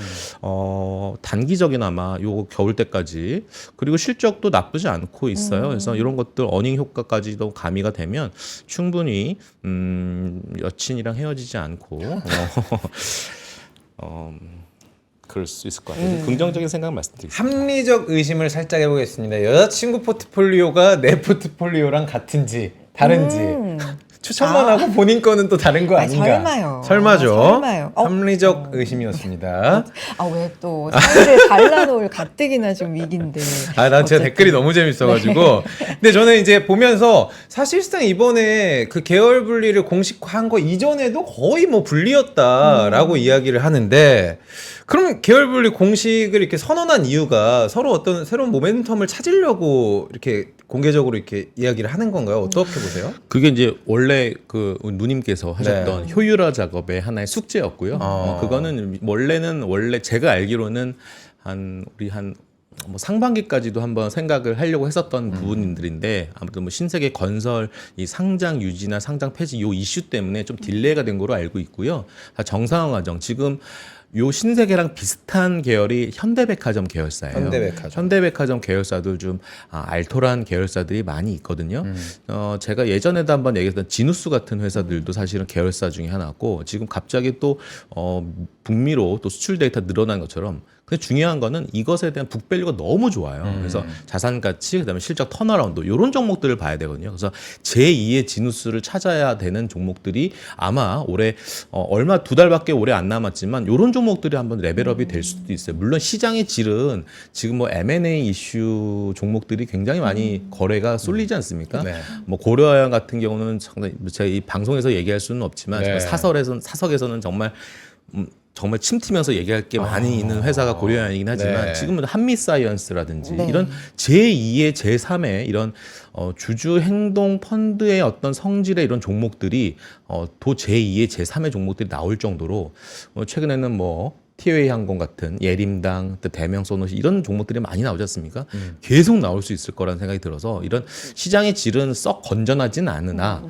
단기적이나마 요 겨울 때까지 그리고 실적도 나쁘지 않고 있어요. 그래서 이런 것들 어닝 효과까지도 가미가 되면 충분히 여친이랑 헤어지지 않고 그럴 수 있을 것 같아요. 긍정적인 생각 말씀드리겠습니다. 합리적 의심을 살짝 해보겠습니다. 여자친구 포트폴리오가 내 포트폴리오랑 같은지 다른지 추천만 하고 본인 거는 또 다른 거 아닌가? 설마요. 설마죠. 설마요. 합리적 의심이었습니다. 왜 또 사이를 갈라놓을 가뜩이나 좀 위기인데. 난 제가 어쨌든. 댓글이 너무 재밌어가지고. 근데 저는 이제 보면서 사실상 이번에 그 계열 분리를 공식화한 거 이전에도 거의 뭐 분리였다라고 이야기를 하는데 그럼 계열 분리 공식을 이렇게 선언한 이유가 서로 어떤 새로운 모멘텀을 찾으려고 이렇게 공개적으로 이렇게 이야기를 하는 건가요? 어떻게 보세요? 그게 이제 원래 그 누님께서 하셨던 네. 효율화 작업의 하나의 숙제였고요. 그거는 원래 제가 알기로는 우리 뭐 상반기까지도 한번 생각을 하려고 했었던 부분들인데 아무튼 뭐 신세계 건설 이 상장 유지나 상장 폐지 요 이슈 때문에 좀 딜레이가 된 거로 알고 있고요. 정상화 과정 지금 요 신세계랑 비슷한 계열이 현대백화점 계열사예요. 현대백화점 계열사들 좀 알토란 계열사들이 많이 있거든요. 제가 예전에도 한번 얘기했던 지누스 같은 회사들도 사실은 계열사 중에 하나고 지금 갑자기 또 북미로 또 수출 데이터 늘어난 것처럼 근데 중요한 거는 이것에 대한 북밸류가 너무 좋아요. 그래서 자산 가치, 그다음에 실적 턴어라운드 이런 종목들을 봐야 되거든요. 그래서 제2의 지누스를 찾아야 되는 종목들이 아마 올해 얼마 2달밖에 올해 안 남았지만 이런 종목들이 한번 레벨업이 될 수도 있어요. 물론 시장의 질은 지금 뭐 M&A 이슈 종목들이 굉장히 많이 거래가 쏠리지 않습니까? 네. 뭐 고려아연 같은 경우는 상당히 제가 이 방송에서 얘기할 수는 없지만 네. 사석에서는 정말 침튀면서 얘기할 게 많이 있는 회사가 고려아연이긴 하지만 네. 지금은 한미사이언스라든지 네. 이런 제2의 제3의 이런 주주 행동 펀드의 어떤 성질의 이런 종목들이 도 제2의 제3의 종목들이 나올 정도로 최근에는 뭐 티웨이 항공 같은 예림당, 대명소노시 이런 종목들이 많이 나오지 않습니까? 계속 나올 수 있을 거라는 생각이 들어서 이런 시장의 질은 썩 건전하진 않으나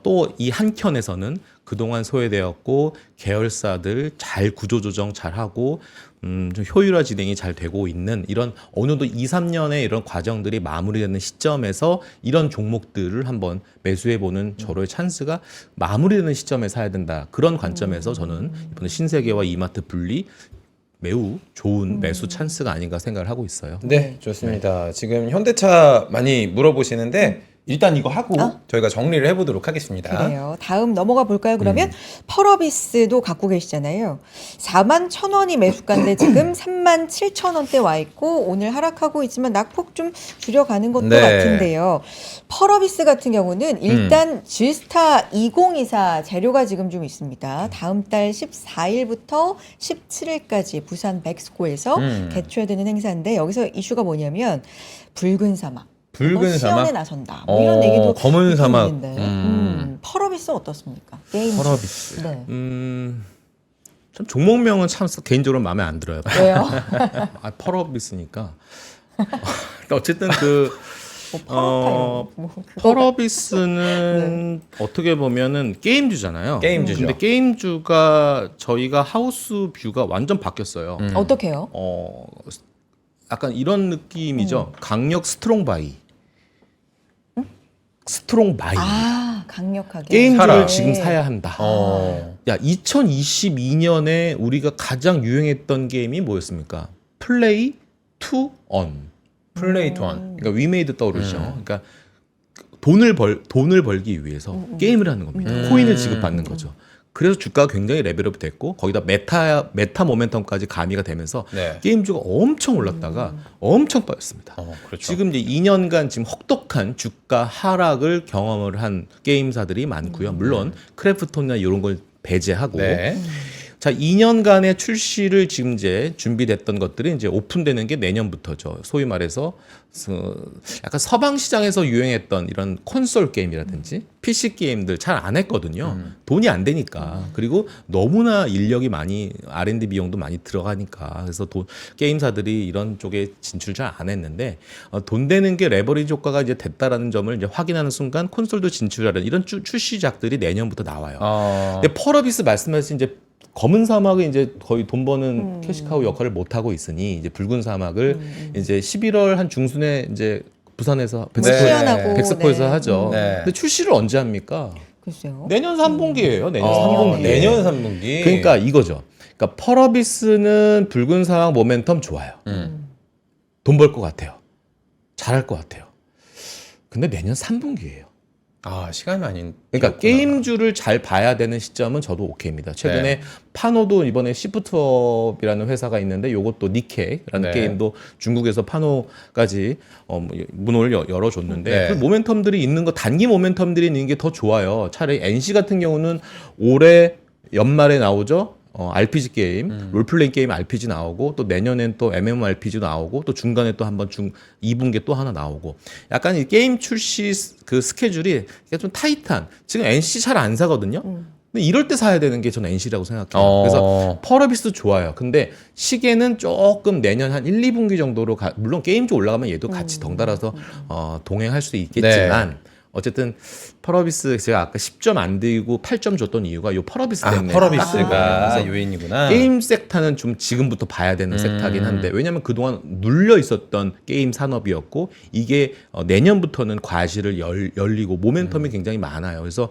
또 이 한켠에서는 그동안 소외되었고 계열사들 잘 구조조정 잘하고 좀 효율화 진행이 잘 되고 있는 이런 어느 정도 2, 3년의 이런 과정들이 마무리되는 시점에서 이런 종목들을 한번 매수해보는 저로의 찬스가 마무리되는 시점에 사야 된다. 그런 관점에서 저는 이번에 신세계와 이마트 분리 매우 좋은 매수 찬스가 아닌가 생각을 하고 있어요. 네, 좋습니다. 지금 현대차 많이 물어보시는데 일단 이거 하고 저희가 정리를 해보도록 하겠습니다. 그래요. 다음 넘어가 볼까요? 그러면 펄어비스도 갖고 계시잖아요. 41,000원이 매수가인데 지금 37,000원대 와 있고 오늘 하락하고 있지만 낙폭 좀 줄여가는 것도 네. 같은데요. 펄어비스 같은 경우는 일단 G스타 2024 재료가 지금 좀 있습니다. 다음 달 14일부터 17일까지 부산 백스코에서 개최되는 행사인데 여기서 이슈가 뭐냐면 붉은 사막. 붉은 시연에 사막? 나선다. 뭐 이런 얘기도 검은 있긴 사막. 있는데. 펄어비스 어떻습니까? 게임. 펄어비스. 네. 참 종목명은 참 개인적으로 마음에 안 들어요. 왜요? 아, 펄어비스니까. 어쨌든 그 뭐 펄어타 이런 뭐 그거 펄어비스는 어떻게 보면은 게임주잖아요. 게임주죠. 근데 게임주가 저희가 하우스 뷰가 완전 바뀌었어요. 어떻게요? 약간 이런 느낌이죠. 강력 스트롱 바이. 스트롱 바이. 아, 강력하게. 게임주를 사라. 지금 네. 사야 한다. 어. 야, 2022년에 우리가 가장 유행했던 게임이 뭐였습니까? 플레이 투 언. 플레이 투원. 그러니까 위메이드 떠오르죠. 그러니까 돈을 벌기 위해서 게임을 하는 겁니다. 코인을 지급받는 거죠. 그래서 주가가 굉장히 레벨업 됐고 거기다 메타 모멘텀까지 가미가 되면서 네. 게임주가 엄청 올랐다가 엄청 빠졌습니다. 그렇죠. 지금 이제 2년간 지금 혹독한 주가 하락을 경험을 한 게임사들이 많고요. 물론 크래프톤이나 이런 걸 배제하고 네. 자, 2년간의 출시를 지금 이제 준비됐던 것들이 이제 오픈되는 게 내년부터죠. 소위 말해서 약간 서방 시장에서 유행했던 이런 콘솔 게임이라든지 PC 게임들 잘 안 했거든요. 돈이 안 되니까. 그리고 너무나 인력이 많이 R&D 비용도 많이 들어가니까. 그래서 게임사들이 이런 쪽에 진출 잘 안 했는데 돈 되는 게 레버리지 효과가 이제 됐다라는 점을 이제 확인하는 순간 콘솔도 진출하는 이런 출시작들이 내년부터 나와요. 근데 펄어비스 말씀하신 이제 검은 사막이 이제 거의 돈 버는 캐시카우 역할을 못 하고 있으니 이제 붉은 사막을 이제 11월 한 중순에 이제 부산에서 시연하고, 백스코에서 네. 하죠. 네. 근데 출시를 언제 합니까? 글쎄요. 내년 3분기예요. 내년 어, 3분기. 내년 3분기. 그러니까 이거죠. 그러니까 펄어비스는 붉은 사막 모멘텀 좋아요. 돈 벌 것 같아요. 잘할 것 같아요. 근데 내년 3분기예요. 아, 시간이 많이. 그러니까 게임주를 잘 봐야 되는 시점은 저도 오케이입니다. 최근에 네. 파노도 이번에 시프트업이라는 회사가 있는데 요것도 니케라는 네. 게임도 중국에서 파노까지 문을 열어줬는데 네. 그 모멘텀들이 있는 거 단기 모멘텀들이 있는 게 더 좋아요. 차라리 NC 같은 경우는 올해 연말에 나오죠. RPG 게임, 롤플레잉 게임 RPG 나오고 또 내년엔 또 MMORPG 나오고 또 중간에 또 한번 2분기에 또 하나 나오고 약간 이 게임 출시 그 스케줄이 좀 타이트한 지금 NC 잘 안 사거든요. 근데 이럴 때 사야 되는 게 저는 NC라고 생각해요. 그래서 펄어비스 좋아요. 근데 시계는 조금 내년 한 1, 2분기 정도로 물론 게임주 올라가면 얘도 같이 덩달아서 동행할 수 있겠지만 어쨌든 펄어비스 제가 아까 10점 안 들고 8점 줬던 이유가 요 펄어비스 때문에 펄어비스가 요인이구나. 게임 섹터는 좀 지금부터 봐야 되는 섹터긴 한데 왜냐하면 그동안 눌려 있었던 게임 산업이었고 이게 내년부터는 과실을 열리고 모멘텀이 굉장히 많아요. 그래서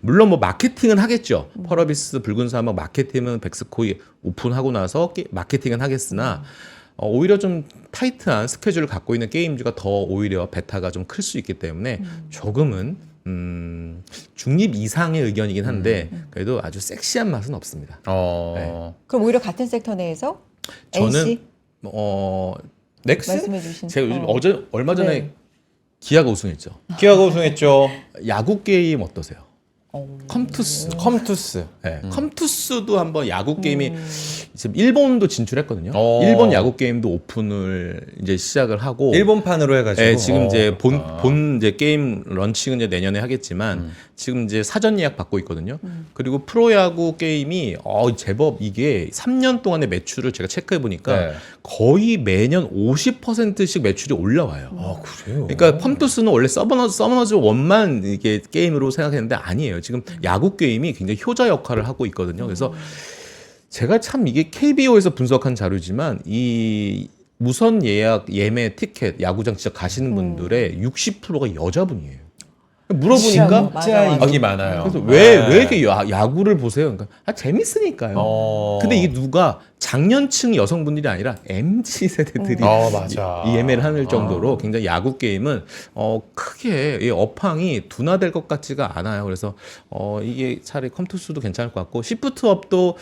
물론 뭐 마케팅은 하겠죠. 펄어비스 붉은 사막 마케팅은 백스코이 오픈하고 나서 마케팅은 하겠으나 오히려 좀 타이트한 스케줄을 갖고 있는 게임주가 더 오히려 베타가 좀 클 수 있기 때문에 조금은 중립 이상의 의견이긴 한데 그래도 아주 섹시한 맛은 없습니다. 네. 그럼 오히려 같은 섹터 내에서 저는 NC 넥스? 말씀해 주신 제가 요즘 얼마 전에 네. 기아가 우승했죠. 기아가 우승했죠. 야구 게임 어떠세요? 컴투스. 컴투스. 네. 컴투스도 한번 야구 게임이 지금 일본도 진출했거든요. 어. 일본 야구 게임도 오픈을 이제 시작을 하고 일본판으로 해가지고. 네, 지금 이제 본 이제 게임 런칭은 이제 내년에 하겠지만 지금 이제 사전 예약 받고 있거든요. 그리고 프로야구 게임이 제법 이게 3년 동안의 매출을 제가 체크해 보니까 네. 거의 매년 50%씩 매출이 올라와요. 아, 그래요? 그러니까 펌투스는 원래 서머너즈 1만 이게 게임으로 생각했는데 아니에요. 지금 야구 게임이 굉장히 효자 역할을 하고 있거든요. 그래서 제가 참 이게 KBO에서 분석한 자료지만 이 무선 예약 예매 티켓 야구장 진짜 가시는 분들의 60%가 여자분이에요. 물어보니까 맞아. 인기 많아요. 그래서 네. 왜 이렇게 야구를 보세요? 그러니까 재밌으니까요. 근데 이게 누가 장년층 여성분들이 아니라 MZ 세대들이 맞아. 이 예매를 하는 정도로 굉장히 야구 게임은 크게 이 업황이 둔화될 것 같지가 않아요. 그래서 이게 차라리 컴투스도 괜찮을 것 같고 시프트업도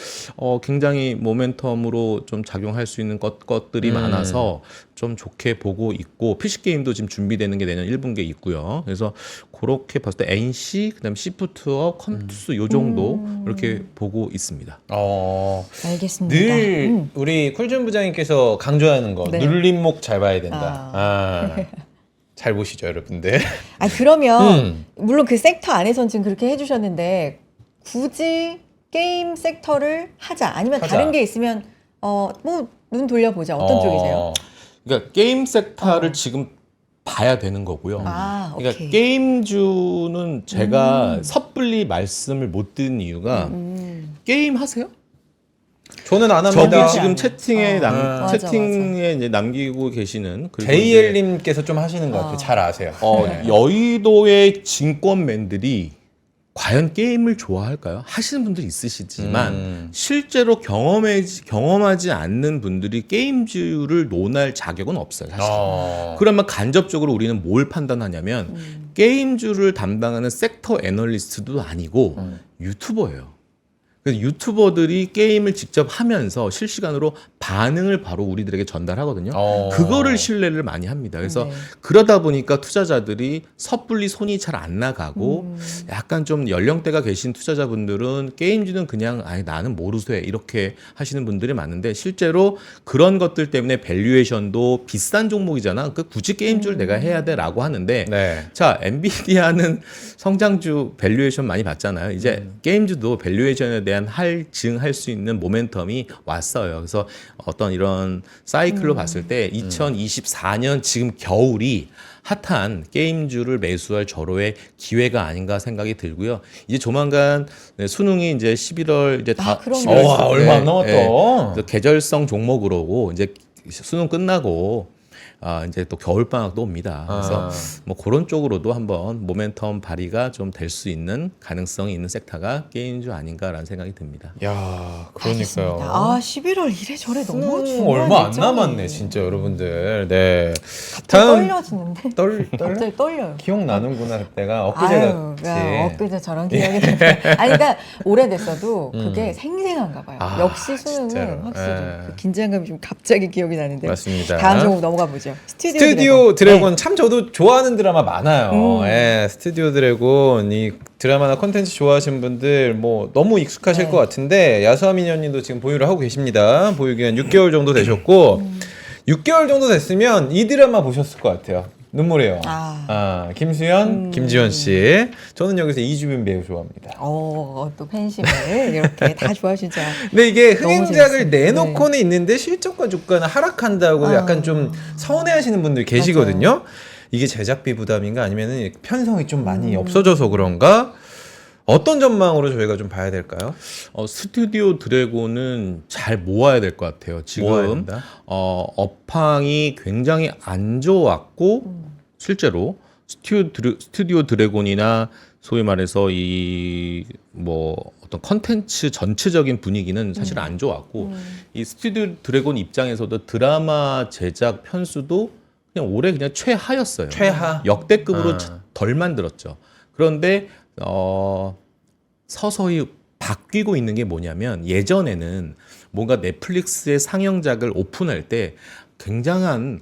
굉장히 모멘텀으로 좀 작용할 수 있는 것들이 많아서 좀 좋게 보고 있고 PC 게임도 지금 준비되는 게 내년 1분기에 있고요. 그래서 그렇게 봤을 때 NC 그다음에 시프트업, 컴투스 요 정도 이렇게 보고 있습니다. 알겠습니다. 늘 우리 쿨준 부장님께서 강조하는 거 네. 눌림목 잘 봐야 된다. 잘 보시죠, 여러분들. 그러면 물론 그 섹터 안에선 지금 그렇게 해주셨는데 굳이 게임 섹터를 하자 아니면 하자. 다른 게 있으면 뭐 눈 돌려보자 어떤 쪽이세요? 그러니까 게임 섹터를 지금 봐야 되는 거고요. 그러니까 오케이. 게임주는 제가 섣불리 말씀을 못 드는 이유가 게임 하세요? 저는 안 합니다. 저기 지금 채팅에 맞아, 채팅에 이제 남기고 계시는 그리고 JL님께서 좀 하시는 것 같아요. 잘 아세요. 이제, 여의도의 증권맨들이 과연 게임을 좋아할까요? 하시는 분들이 있으시지만 실제로 경험하지 않는 분들이 게임주를 논할 자격은 없어요. 사실. 그러면 간접적으로 우리는 뭘 판단하냐면 게임주를 담당하는 섹터 애널리스트도 아니고 유튜버예요. 그래서 유튜버들이 게임을 직접 하면서 실시간으로 반응을 바로 우리들에게 전달하거든요. 그거를 신뢰를 많이 합니다. 그래서 네. 그러다 보니까 투자자들이 섣불리 손이 잘 안 나가고 약간 좀 연령대가 계신 투자자분들은 게임주는 그냥 아니 나는 모르쇠 이렇게 하시는 분들이 많은데 실제로 그런 것들 때문에 밸류에이션도 비싼 종목이잖아. 그 굳이 게임주를 내가 해야 돼라고 하는데 네. 자, 엔비디아는 성장주 밸류에이션 많이 봤잖아요. 이제 게임주도 밸류에이션에 대한 할증할 수 있는 모멘텀이 왔어요. 그래서 어떤 이런 사이클로 봤을 때 2024년 지금 겨울이 핫한 게임주를 매수할 절호의 기회가 아닌가 생각이 들고요. 이제 조만간 수능이 이제 11월 이제 다 그럼요. 11월 얼마 안 남았다. 그래서 계절성 종목으로고 이제 수능 끝나고 이제 또 겨울 방학도 옵니다. 그래서 뭐 그런 쪽으로도 한번 모멘텀 발휘가 좀 될 수 있는 가능성이 있는 섹터가 게임주 아닌가라는 생각이 듭니다. 야, 알겠습니다. 그러니까요. 11월 이래저래 너무 중요한 얼마 안 일정이. 남았네, 진짜 여러분들. 네. 떨려지는데 떨려? 갑자기 떨려요. 기억나는구나 그때가 엊그제 아유, 같이. 야, 엊그제 저런 기억이 든다. 아니, 그러니까 오래됐어도 그게 생생한가 봐요. 역시 수능은 진짜로. 확실히 예. 그 긴장감이 좀 갑자기 기억이 나는데. 맞습니다. 다음 종목 넘어가 보죠. 스튜디오 드래곤. 드래곤 참 저도 좋아하는 드라마 많아요. 예, 스튜디오 드래곤 이 드라마나 콘텐츠 좋아하시는 분들 뭐 너무 익숙하실 것 같은데 야수아미녀님도 지금 보유를 하고 계십니다. 보유 기간 6개월 정도 되셨고 6개월 정도 됐으면 이 드라마 보셨을 것 같아요. 눈물의 여왕. 김수현, 김지원 씨. 저는 여기서 이주빈 배우 좋아합니다. 또 팬심을 이렇게 다 좋아하시죠. 근데 이게 너무 흥행작을 재밌어요. 내놓고는 있는데 실적과 주가는 하락한다고 약간 좀 서운해하시는 분들 계시거든요. 이게 제작비 부담인가 아니면은 편성이 좀 많이 없어져서 그런가? 어떤 전망으로 저희가 좀 봐야 될까요? 스튜디오 드래곤은 잘 모아야 될 것 같아요. 모아야 지금 된다? 업황이 굉장히 안 좋았고 실제로 스튜디오 드래곤이나 소위 말해서 이 뭐 어떤 컨텐츠 전체적인 분위기는 사실 안 좋았고 이 스튜디오 드래곤 입장에서도 드라마 제작 편수도 그냥 올해 그냥 최하였어요. 최하? 역대급으로 덜 만들었죠. 그런데 서서히 바뀌고 있는 게 뭐냐면 예전에는 뭔가 넷플릭스의 상영작을 오픈할 때 굉장한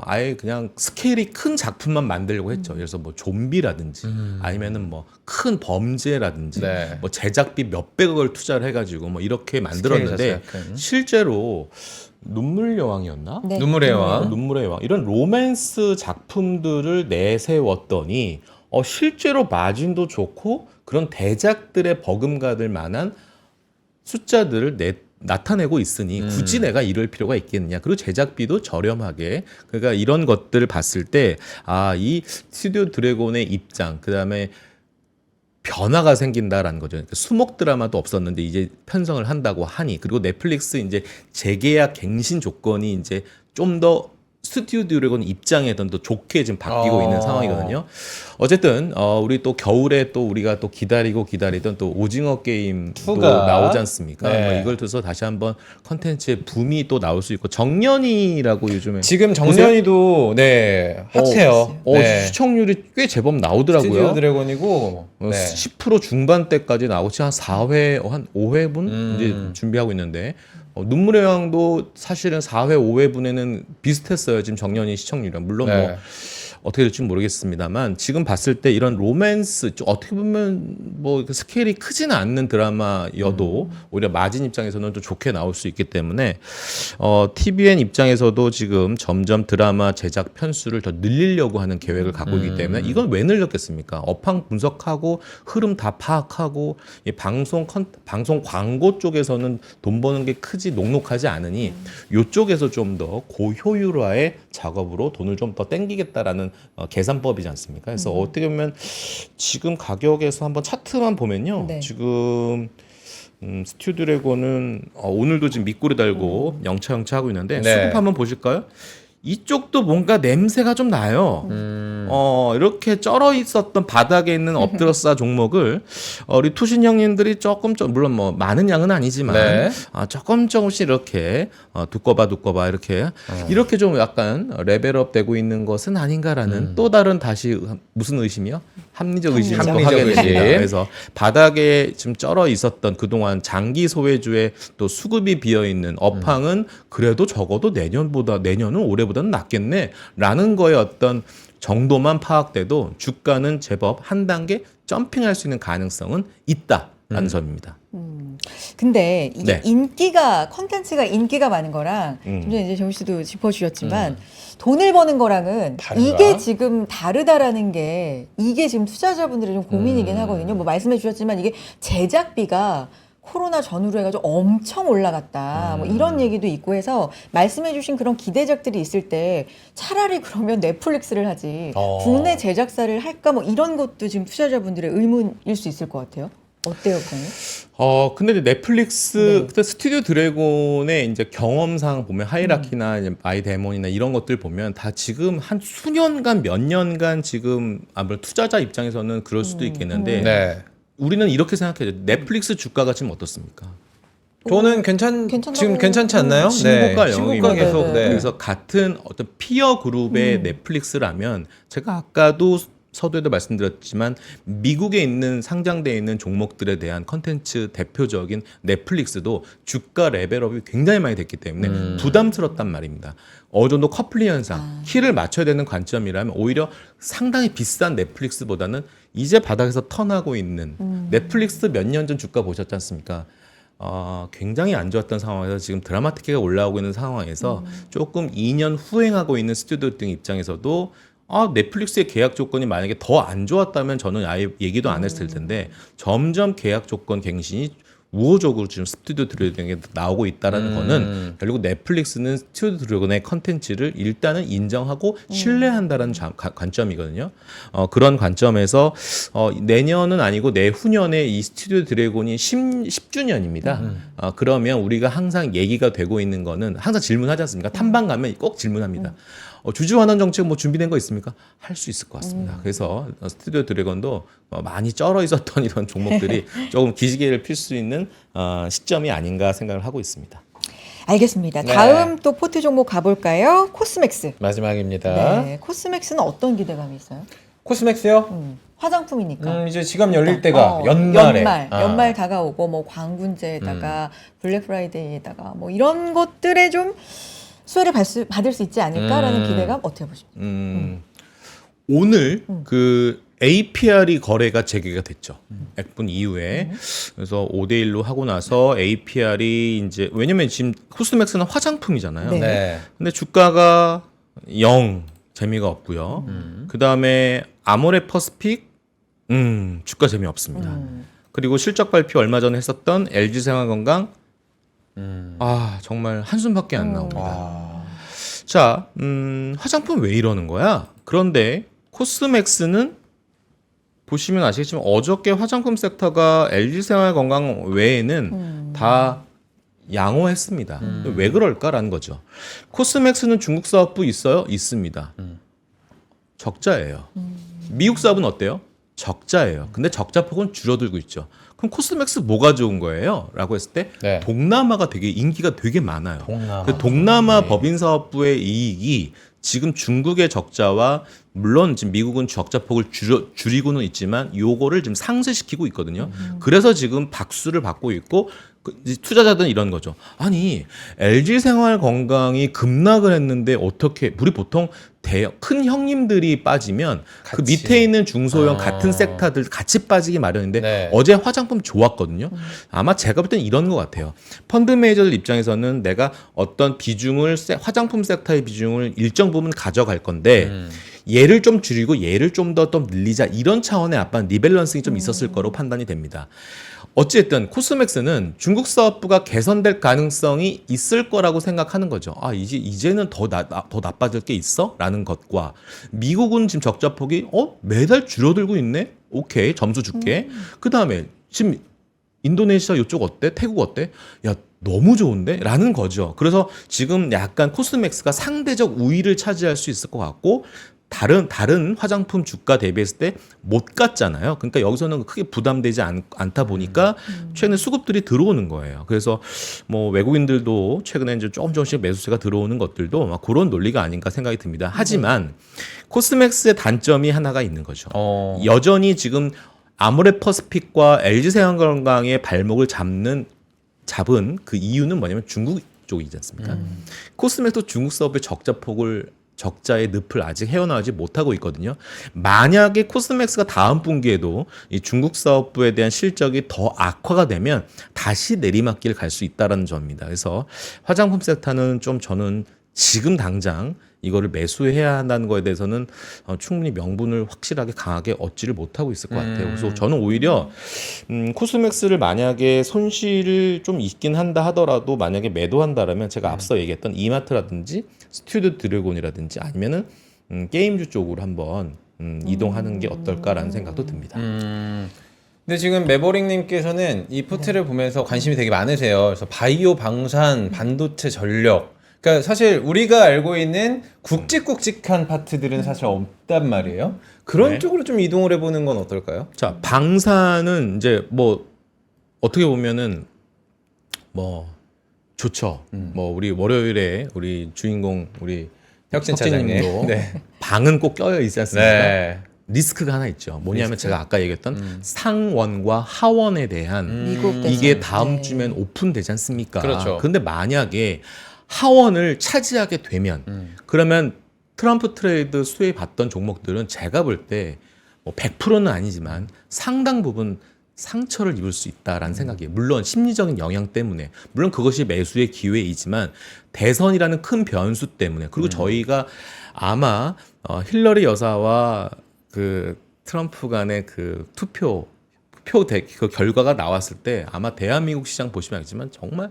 아예 그냥 스케일이 큰 작품만 만들려고 했죠. 그래서 뭐 좀비라든지 아니면은 뭐 큰 범죄라든지 네. 뭐 제작비 몇백억을 투자를 해가지고 뭐 이렇게 만들었는데 스케일 자체가 큰. 실제로 눈물 여왕이었나? 네. 눈물의 여왕. 눈물의 여왕 이런 로맨스 작품들을 내세웠더니 실제로 마진도 좋고 그런 대작들의 버금가들 만한 숫자들을 나타내고 있으니 굳이 내가 이럴 필요가 있겠느냐. 그리고 제작비도 저렴하게. 그러니까 이런 것들을 봤을 때 이 스튜디오 드래곤의 입장 그다음에 변화가 생긴다라는 거죠. 그러니까 수목 드라마도 없었는데 이제 편성을 한다고 하니, 그리고 넷플릭스 이제 재계약 갱신 조건이 이제 좀 더 스튜디오 드래곤 입장에선 더 좋게 지금 바뀌고 있는 상황이거든요. 어쨌든 우리 또 겨울에 또 우리가 또 기다리던 또 오징어 게임 또 2가 나오지 않습니까? 네. 뭐 이걸 통해서 다시 한번 컨텐츠의 붐이 또 나올 수 있고, 정년이라고 요즘에 지금 정년이도 네 핫해요. 네. 시청률이 꽤 제법 스튜디오 나오더라고요. 드래곤이고 네. 10% 중반대까지 나오고 지금 한 4회, 한 5회분 이제 준비하고 있는데, 눈물의 왕도 사실은 4회, 5회분에는 비슷했어요. 지금 정년이 시청률이랑. 물론 뭐 네. 어떻게 될지 모르겠습니다만, 지금 봤을 때 이런 로맨스, 좀 어떻게 보면 뭐 스케일이 크지는 않는 드라마여도 오히려 마진 입장에서는 좀 좋게 나올 수 있기 때문에 TVN 입장에서도 지금 점점 드라마 제작 편수를 더 늘리려고 하는 계획을 갖고 있기 때문에, 이건 왜 늘렸겠습니까? 업황 분석하고 흐름 다 파악하고, 이 방송 광고 쪽에서는 돈 버는 게 크지 녹록하지 않으니 이쪽에서 좀 더 고효율화의 작업으로 돈을 좀 더 땡기겠다라는 계산법이지 않습니까? 그래서 어떻게 보면 지금 가격에서 한번 차트만 보면요, 네. 지금 스튜디오 드래곤은 오늘도 지금 밑꼬리 달고 영차 하고 있는데, 네. 수급 한번 보실까요? 이쪽도 뭔가 냄새가 좀 나요. 이렇게 쩔어 있었던 바닥에 있는 엎드러싸 종목을 우리 투신 형님들이 물론 뭐 많은 양은 아니지만 네. 조금씩 이렇게 두꺼봐 이렇게 좀 약간 레벨업 되고 있는 것은 아닌가라는 또 다른 다시 무슨 의심이요? 합리적 의심을 또 합리적 하게 의심. 됩니다. 그래서 바닥에 지금 쩔어 있었던 그동안 장기 소외주의 또 수급이 비어 있는 업황은 그래도 적어도 내년은 올해보다는 낫겠네라는 거에 어떤 정도만 파악돼도 주가는 제법 한 단계 점핑할 수 있는 가능성은 있다라는 점입니다. 근데 이게 네. 컨텐츠가 인기가 많은 거랑 좀 전에 이제 정우 씨도 짚어주셨지만 돈을 버는 거랑은 다른가? 이게 지금 다르다라는 게 이게 지금 투자자분들의 좀 고민이긴 하거든요. 뭐 말씀해 주셨지만 이게 제작비가 코로나 전후로 해가지고 엄청 올라갔다. 뭐 이런 얘기도 있고 해서 말씀해주신 그런 기대작들이 있을 때 차라리 그러면 넷플릭스를 하지 국내 제작사를 할까 뭐 이런 것도 지금 투자자분들의 의문일 수 있을 것 같아요. 어때요, 그거는? 근데 이제 넷플릭스, 네. 그때 스튜디오 드래곤의 이제 경험상 보면 하이라키나 이제 마이데몬이나 이런 것들 보면 다 지금 한 수년간, 몇 년간 지금 아무래도 투자자 입장에서는 그럴 수도 있겠는데, 네. 우리는 이렇게 생각해요. 넷플릭스 주가가 지금 어떻습니까? 저는 지금 괜찮지 않나요? 신고가 신고가 영입니다. 계속 네. 그래서 같은 어떤 피어 그룹의 넷플릭스라면, 제가 아까도 서두에도 말씀드렸지만 미국에 있는 상장되어 있는 종목들에 대한 컨텐츠 대표적인 넷플릭스도 주가 레벨업이 굉장히 많이 됐기 때문에 부담스럽단 말입니다. 어느 정도 커플링 현상, 키를 맞춰야 되는 관점이라면 오히려 상당히 비싼 넷플릭스보다는 이제 바닥에서 턴하고 있는 넷플릭스 몇 년 전 주가 보셨지 않습니까? 굉장히 안 좋았던 상황에서 지금 드라마 티켓가 올라오고 있는 상황에서 조금 2년 후행하고 있는 스튜디오 등 입장에서도 넷플릭스의 계약 조건이 만약에 더 안 좋았다면 저는 아예 얘기도 안 했을 텐데, 점점 계약 조건 갱신이 우호적으로 지금 스튜디오 드래곤에 나오고 있다라는 거는 결국 넷플릭스는 스튜디오 드래곤의 컨텐츠를 일단은 인정하고 신뢰한다라는 관점이거든요. 그런 관점에서 내년은 아니고 내후년에 이 스튜디오 드래곤이 10주년입니다. 그러면 우리가 항상 얘기가 되고 있는 거는 항상 질문하지 않습니까? 탐방 가면 꼭 질문합니다. 주주 환원 정책 뭐 준비된 거 있습니까? 할 수 있을 것 같습니다. 그래서 스튜디오 드래곤도 많이 쩔어 있었던 이런 종목들이 조금 기지개를 필 수 있는 시점이 아닌가 생각을 하고 있습니다. 알겠습니다. 네. 다음 또 포트 종목 가볼까요? 코스맥스. 마지막입니다. 네, 코스맥스는 어떤 기대감이 있어요? 코스맥스요? 화장품이니까. 이제 지갑 열릴 때가 연말에. 연말 다가오고 뭐 광군제에다가 블랙 프라이데이에다가 뭐 이런 것들에 좀 수혜를 받을 수 있지 않을까라는 기대감 어떻게 보십니까? 오늘 그 APR이 거래가 재개가 됐죠. 액분 이후에. 그래서 5대1로 하고 나서 APR이 이제, 왜냐면 지금 코스맥스는 화장품이잖아요. 네. 네. 근데 주가가 0, 재미가 없고요. 그 다음에 아모레 퍼스픽, 주가 재미없습니다. 그리고 실적 발표 얼마 전에 했었던 LG 생활건강, 정말 한숨밖에 안 나옵니다. 자, 화장품 왜 이러는 거야? 그런데 코스맥스는 보시면 아시겠지만 어저께 화장품 섹터가 LG생활건강 외에는 다 양호했습니다. 왜 그럴까라는 거죠. 코스맥스는 중국 사업부 있어요? 있습니다. 적자예요. 미국 사업은 어때요? 적자예요. 근데 적자 폭은 줄어들고 있죠. 그럼 코스맥스 뭐가 좋은 거예요? 라고 했을 때 네. 동남아가 되게 인기가 되게 많아요. 동남아. 그 동남아 네. 법인사업부의 이익이 지금 중국의 적자와 물론 지금 미국은 적자 폭을 줄이고는 있지만 요거를 지금 상쇄시키고 있거든요. 그래서 지금 박수를 받고 있고 이제 투자자들은 이런 거죠. 아니 LG생활건강이 급락을 했는데 어떻게 우리 보통 큰 형님들이 빠지면 그 같이. 밑에 있는 중소형 같은 섹터들 같이 빠지기 마련인데 네. 어제 화장품 좋았거든요. 아마 제가 볼 때는 이런 것 같아요. 펀드 매니저들 입장에서는 내가 어떤 비중을 화장품 섹터의 비중을 일정 부분 가져갈 건데 얘를 좀 줄이고 얘를 좀 더 늘리자 이런 차원의 아빠 리밸런싱이 좀 있었을 거로 판단이 됩니다. 어찌됐든 코스맥스는 중국 사업부가 개선될 가능성이 있을 거라고 생각하는 거죠. 아 이제는 더 나빠질 게 있어? 라는 것과 미국은 지금 적자 폭이 매달 줄어들고 있네? 오케이 점수 줄게. 그 다음에 지금 인도네시아 이쪽 어때? 태국 어때? 야 너무 좋은데? 라는 거죠. 그래서 지금 약간 코스맥스가 상대적 우위를 차지할 수 있을 것 같고 다른 화장품 주가 대비했을 때 못 갔잖아요. 그러니까 여기서는 크게 부담되지 않다 보니까 최근에 수급들이 들어오는 거예요. 그래서 뭐 외국인들도 최근에 이제 조금씩 매수세가 들어오는 것들도 막 그런 논리가 아닌가 생각이 듭니다. 하지만 코스맥스의 단점이 하나가 있는 거죠. 여전히 지금 아모레퍼스픽과 LG생활건강의 발목을 잡은 그 이유는 뭐냐면 중국 쪽이지 않습니까? 코스맥스도 중국 사업의 적자의 늪을 아직 헤어나오지 못하고 있거든요. 만약에 코스맥스가 다음 분기에도 이 중국 사업부에 대한 실적이 더 악화가 되면 다시 내리막길 갈 수 있다는 점입니다. 그래서 화장품 섹터는 좀 저는 지금 당장 이거를 매수해야 한다는 거에 대해서는 충분히 명분을 확실하게 강하게 얻지를 못하고 있을 것 같아요. 그래서 저는 오히려 코스맥스를 만약에 손실을 좀 있긴 한다 하더라도 만약에 매도한다라면 제가 앞서 얘기했던 이마트라든지 스튜디오 드래곤이라든지 아니면은 게임주 쪽으로 한번 이동하는 게 어떨까라는 생각도 듭니다. 근데 지금 매버릭님께서는 이 포트를 보면서 관심이 되게 많으세요. 그래서 바이오, 방산, 반도체, 전력. 그러니까 사실 우리가 알고 있는 굵직굵직한 파트들은 사실 없단 말이에요. 그런 네. 쪽으로 좀 이동을 해보는 건 어떨까요? 자, 방사는 이제 뭐 어떻게 보면은 뭐 좋죠. 뭐 우리 월요일에 우리 주인공 우리 혁진 차장님. 혁진님도 네. 방은 꼭 껴여 있지 않습니까? 네. 리스크가 하나 있죠. 뭐냐면 리스크? 제가 아까 얘기했던 상원과 하원에 대한 미국 이게 대선. 다음 네. 주면 오픈되지 않습니까? 그렇죠. 근데 만약에 하원을 차지하게 되면 그러면 트럼프 트레이드 수혜 받던 종목들은 제가 볼 때 뭐 100%는 아니지만 상당 부분 상처를 입을 수 있다라는 생각이에요. 물론 심리적인 영향 때문에 물론 그것이 매수의 기회이지만 대선이라는 큰 변수 때문에 그리고 저희가 아마 힐러리 여사와 그 트럼프 간의 그 그 결과가 나왔을 때 아마 대한민국 시장 보시면 알겠지만 정말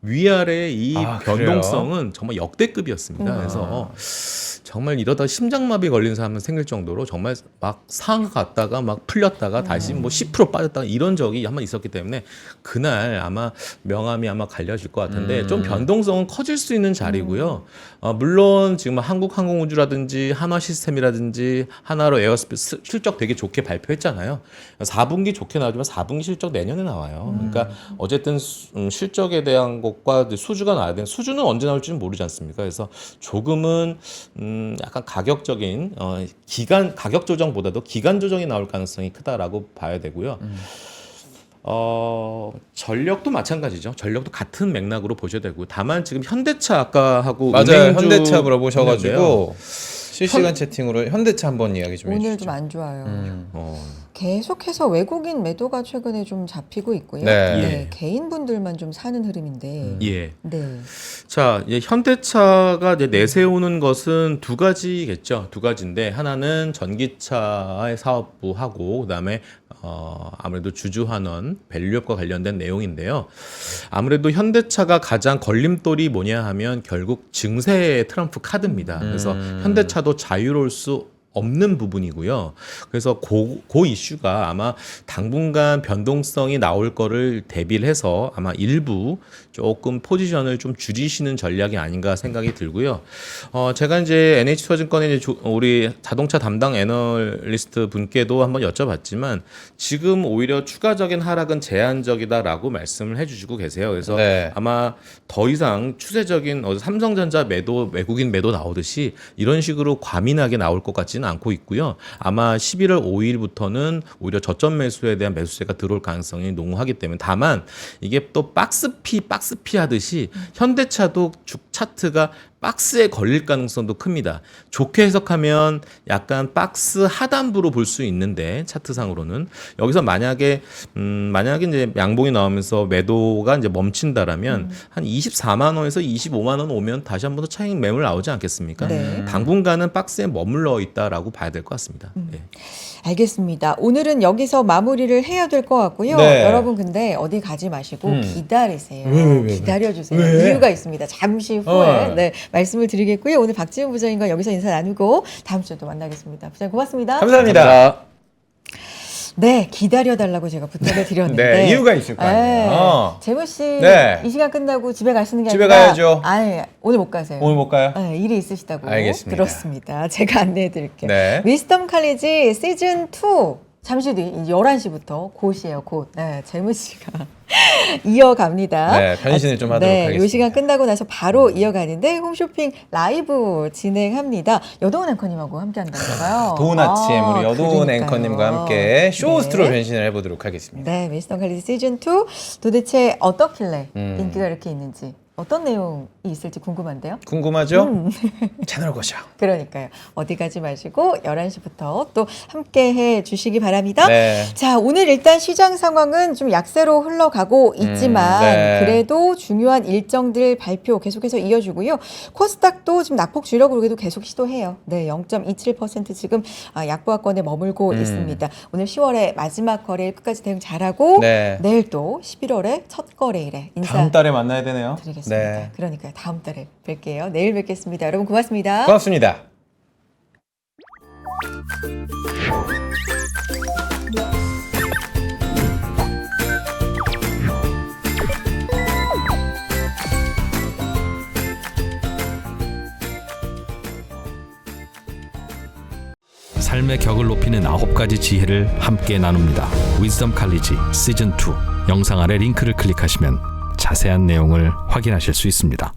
위아래의 이 변동성은 정말 역대급이었습니다. 그래서 정말 이러다 심장마비 걸린 사람은 생길 정도로 정말 막 상하 갔다가 막 풀렸다가 다시 뭐 10% 빠졌다가 이런 적이 한번 있었기 때문에 그날 아마 명암이 아마 갈려질 것 같은데 좀 변동성은 커질 수 있는 자리고요. 물론 지금 한국항공우주라든지 한화시스템이라든지 하나로 에어스페이스 실적 되게 좋게 발표했잖아요. 4분기 좋게 나오지만 4분기 실적 내년에 나와요. 그러니까 어쨌든 실적에 대한 것과 수주가 나와야 되는 수주는 언제 나올지는 모르지 않습니까? 그래서 조금은 약간 가격적인 가격 조정보다도 기간 조정이 나올 가능성이 크다라고 봐야 되고요. 전력도 마찬가지죠. 전력도 같은 맥락으로 보셔야 되고 다만 지금 현대차 아까 하고 맞아요. 은행주 현대차 물어보셔가지고 했는데요. 실시간 채팅으로 현대차 한번 이야기 좀 오늘 해주시죠. 좀 안 좋아요. 어, 계속해서 외국인 매도가 최근에 좀 잡히고 있고요. 네. 예. 개인분들만 좀 사는 흐름인데. 예. 네. 자, 이제 현대차가 이제 내세우는 것은 두 가지겠죠. 두 가지인데 하나는 전기차의 사업부하고 그다음에 아무래도 주주환원 밸류업과 관련된 내용인데요. 아무래도 현대차가 가장 걸림돌이 뭐냐 하면 결국 증세 트럼프 카드입니다. 그래서 현대차도 자유로울 수 없는 부분이고요. 그래서 그 이슈가 아마 당분간 변동성이 나올 거를 대비를 해서 아마 일부 조금 포지션을 좀 줄이시는 전략이 아닌가 생각이 들고요. 제가 이제 NH투자증권의 이제 우리 자동차 담당 애널리스트 분께도 한번 여쭤봤지만 지금 오히려 추가적인 하락은 제한적이다라고 말씀을 해주시고 계세요. 그래서 네. 아마 더 이상 추세적인 삼성전자 매도, 외국인 매도 나오듯이 이런 식으로 과민하게 나올 것 같지는 않고 있고요. 아마 11월 5일부터는 오히려 저점 매수에 대한 매수세가 들어올 가능성이 농후하기 때문에 다만 이게 또 박스피 하듯이 현대차도 주 차트가 박스에 걸릴 가능성도 큽니다. 좋게 해석하면 약간 박스 하단부로 볼 수 있는데 차트상으로는 여기서 만약에 이제 양봉이 나오면서 매도가 이제 멈춘다라면 한 24만 원에서 25만 원 오면 다시 한 번 더 차익 매물 나오지 않겠습니까? 네. 당분간은 박스에 머물러 있다라고 봐야 될 것 같습니다. 네. 알겠습니다. 오늘은 여기서 마무리를 해야 될 것 같고요. 네. 여러분 근데 어디 가지 마시고 기다리세요. 왜? 기다려주세요. 왜? 이유가 있습니다. 잠시 후에 네, 말씀을 드리겠고요. 오늘 박지훈 부장님과 여기서 인사 나누고 다음 주에 또 만나겠습니다. 부장님 고맙습니다. 감사합니다. 네, 기다려달라고 제가 부탁을 드렸는데 네, 이유가 있을 거 아니에요. 재무 씨, 네. 이 시간 끝나고 집에 가시는 게 집에 아니라 가야죠. 아니, 오늘 못 가세요. 오늘 못 가요? 네, 일이 있으시다고 알겠습니다. 들었습니다. 제가 안내해 드릴게요. 네. 위스덤 칼리지 시즌 2 잠시 뒤 11시부터 곧이에요, 곧. 네, 재무 씨가 이어갑니다. 네, 변신을 좀 하도록 하겠습니다. 이 시간 끝나고 나서 바로 이어가는데 홈쇼핑 라이브 진행합니다. 여동훈 앵커님하고 함께 한다고요. 도훈 아침 우리 여도훈 그러니까요. 앵커님과 함께 쇼호스트로 네. 변신을 해보도록 하겠습니다. 네, 위스덤 칼리지 시즌 2 도대체 어떻길래 음. 인기가 이렇게 있는지 어떤 내용이 있을지 궁금한데요. 궁금하죠? 채널 고정. 그러니까요. 어디 가지 마시고 11시부터 또 함께 해 주시기 바랍니다. 네. 자, 오늘 일단 시장 상황은 좀 약세로 흘러가고 있지만 네. 그래도 중요한 일정들 발표 계속해서 이어주고요. 코스닥도 지금 낙폭 주려고 그래도 계속 시도해요. 네, 0.27% 지금 약보합권에 머물고 있습니다. 오늘 10월의 마지막 거래일 끝까지 대응 잘하고 네. 내일 또 11월의 첫 거래일에 다음 달에 만나야 되네요. 인사드리겠습니다. 네. 그러니까요. 다음 달에 뵐게요. 내일 뵙겠습니다. 여러분 고맙습니다. 고맙습니다. 삶의 격을 높이는 9가지 지혜를 함께 나눕니다. 위즈덤 칼리지 시즌 2 영상 아래 링크를 클릭하시면 자세한 내용을 확인하실 수 있습니다.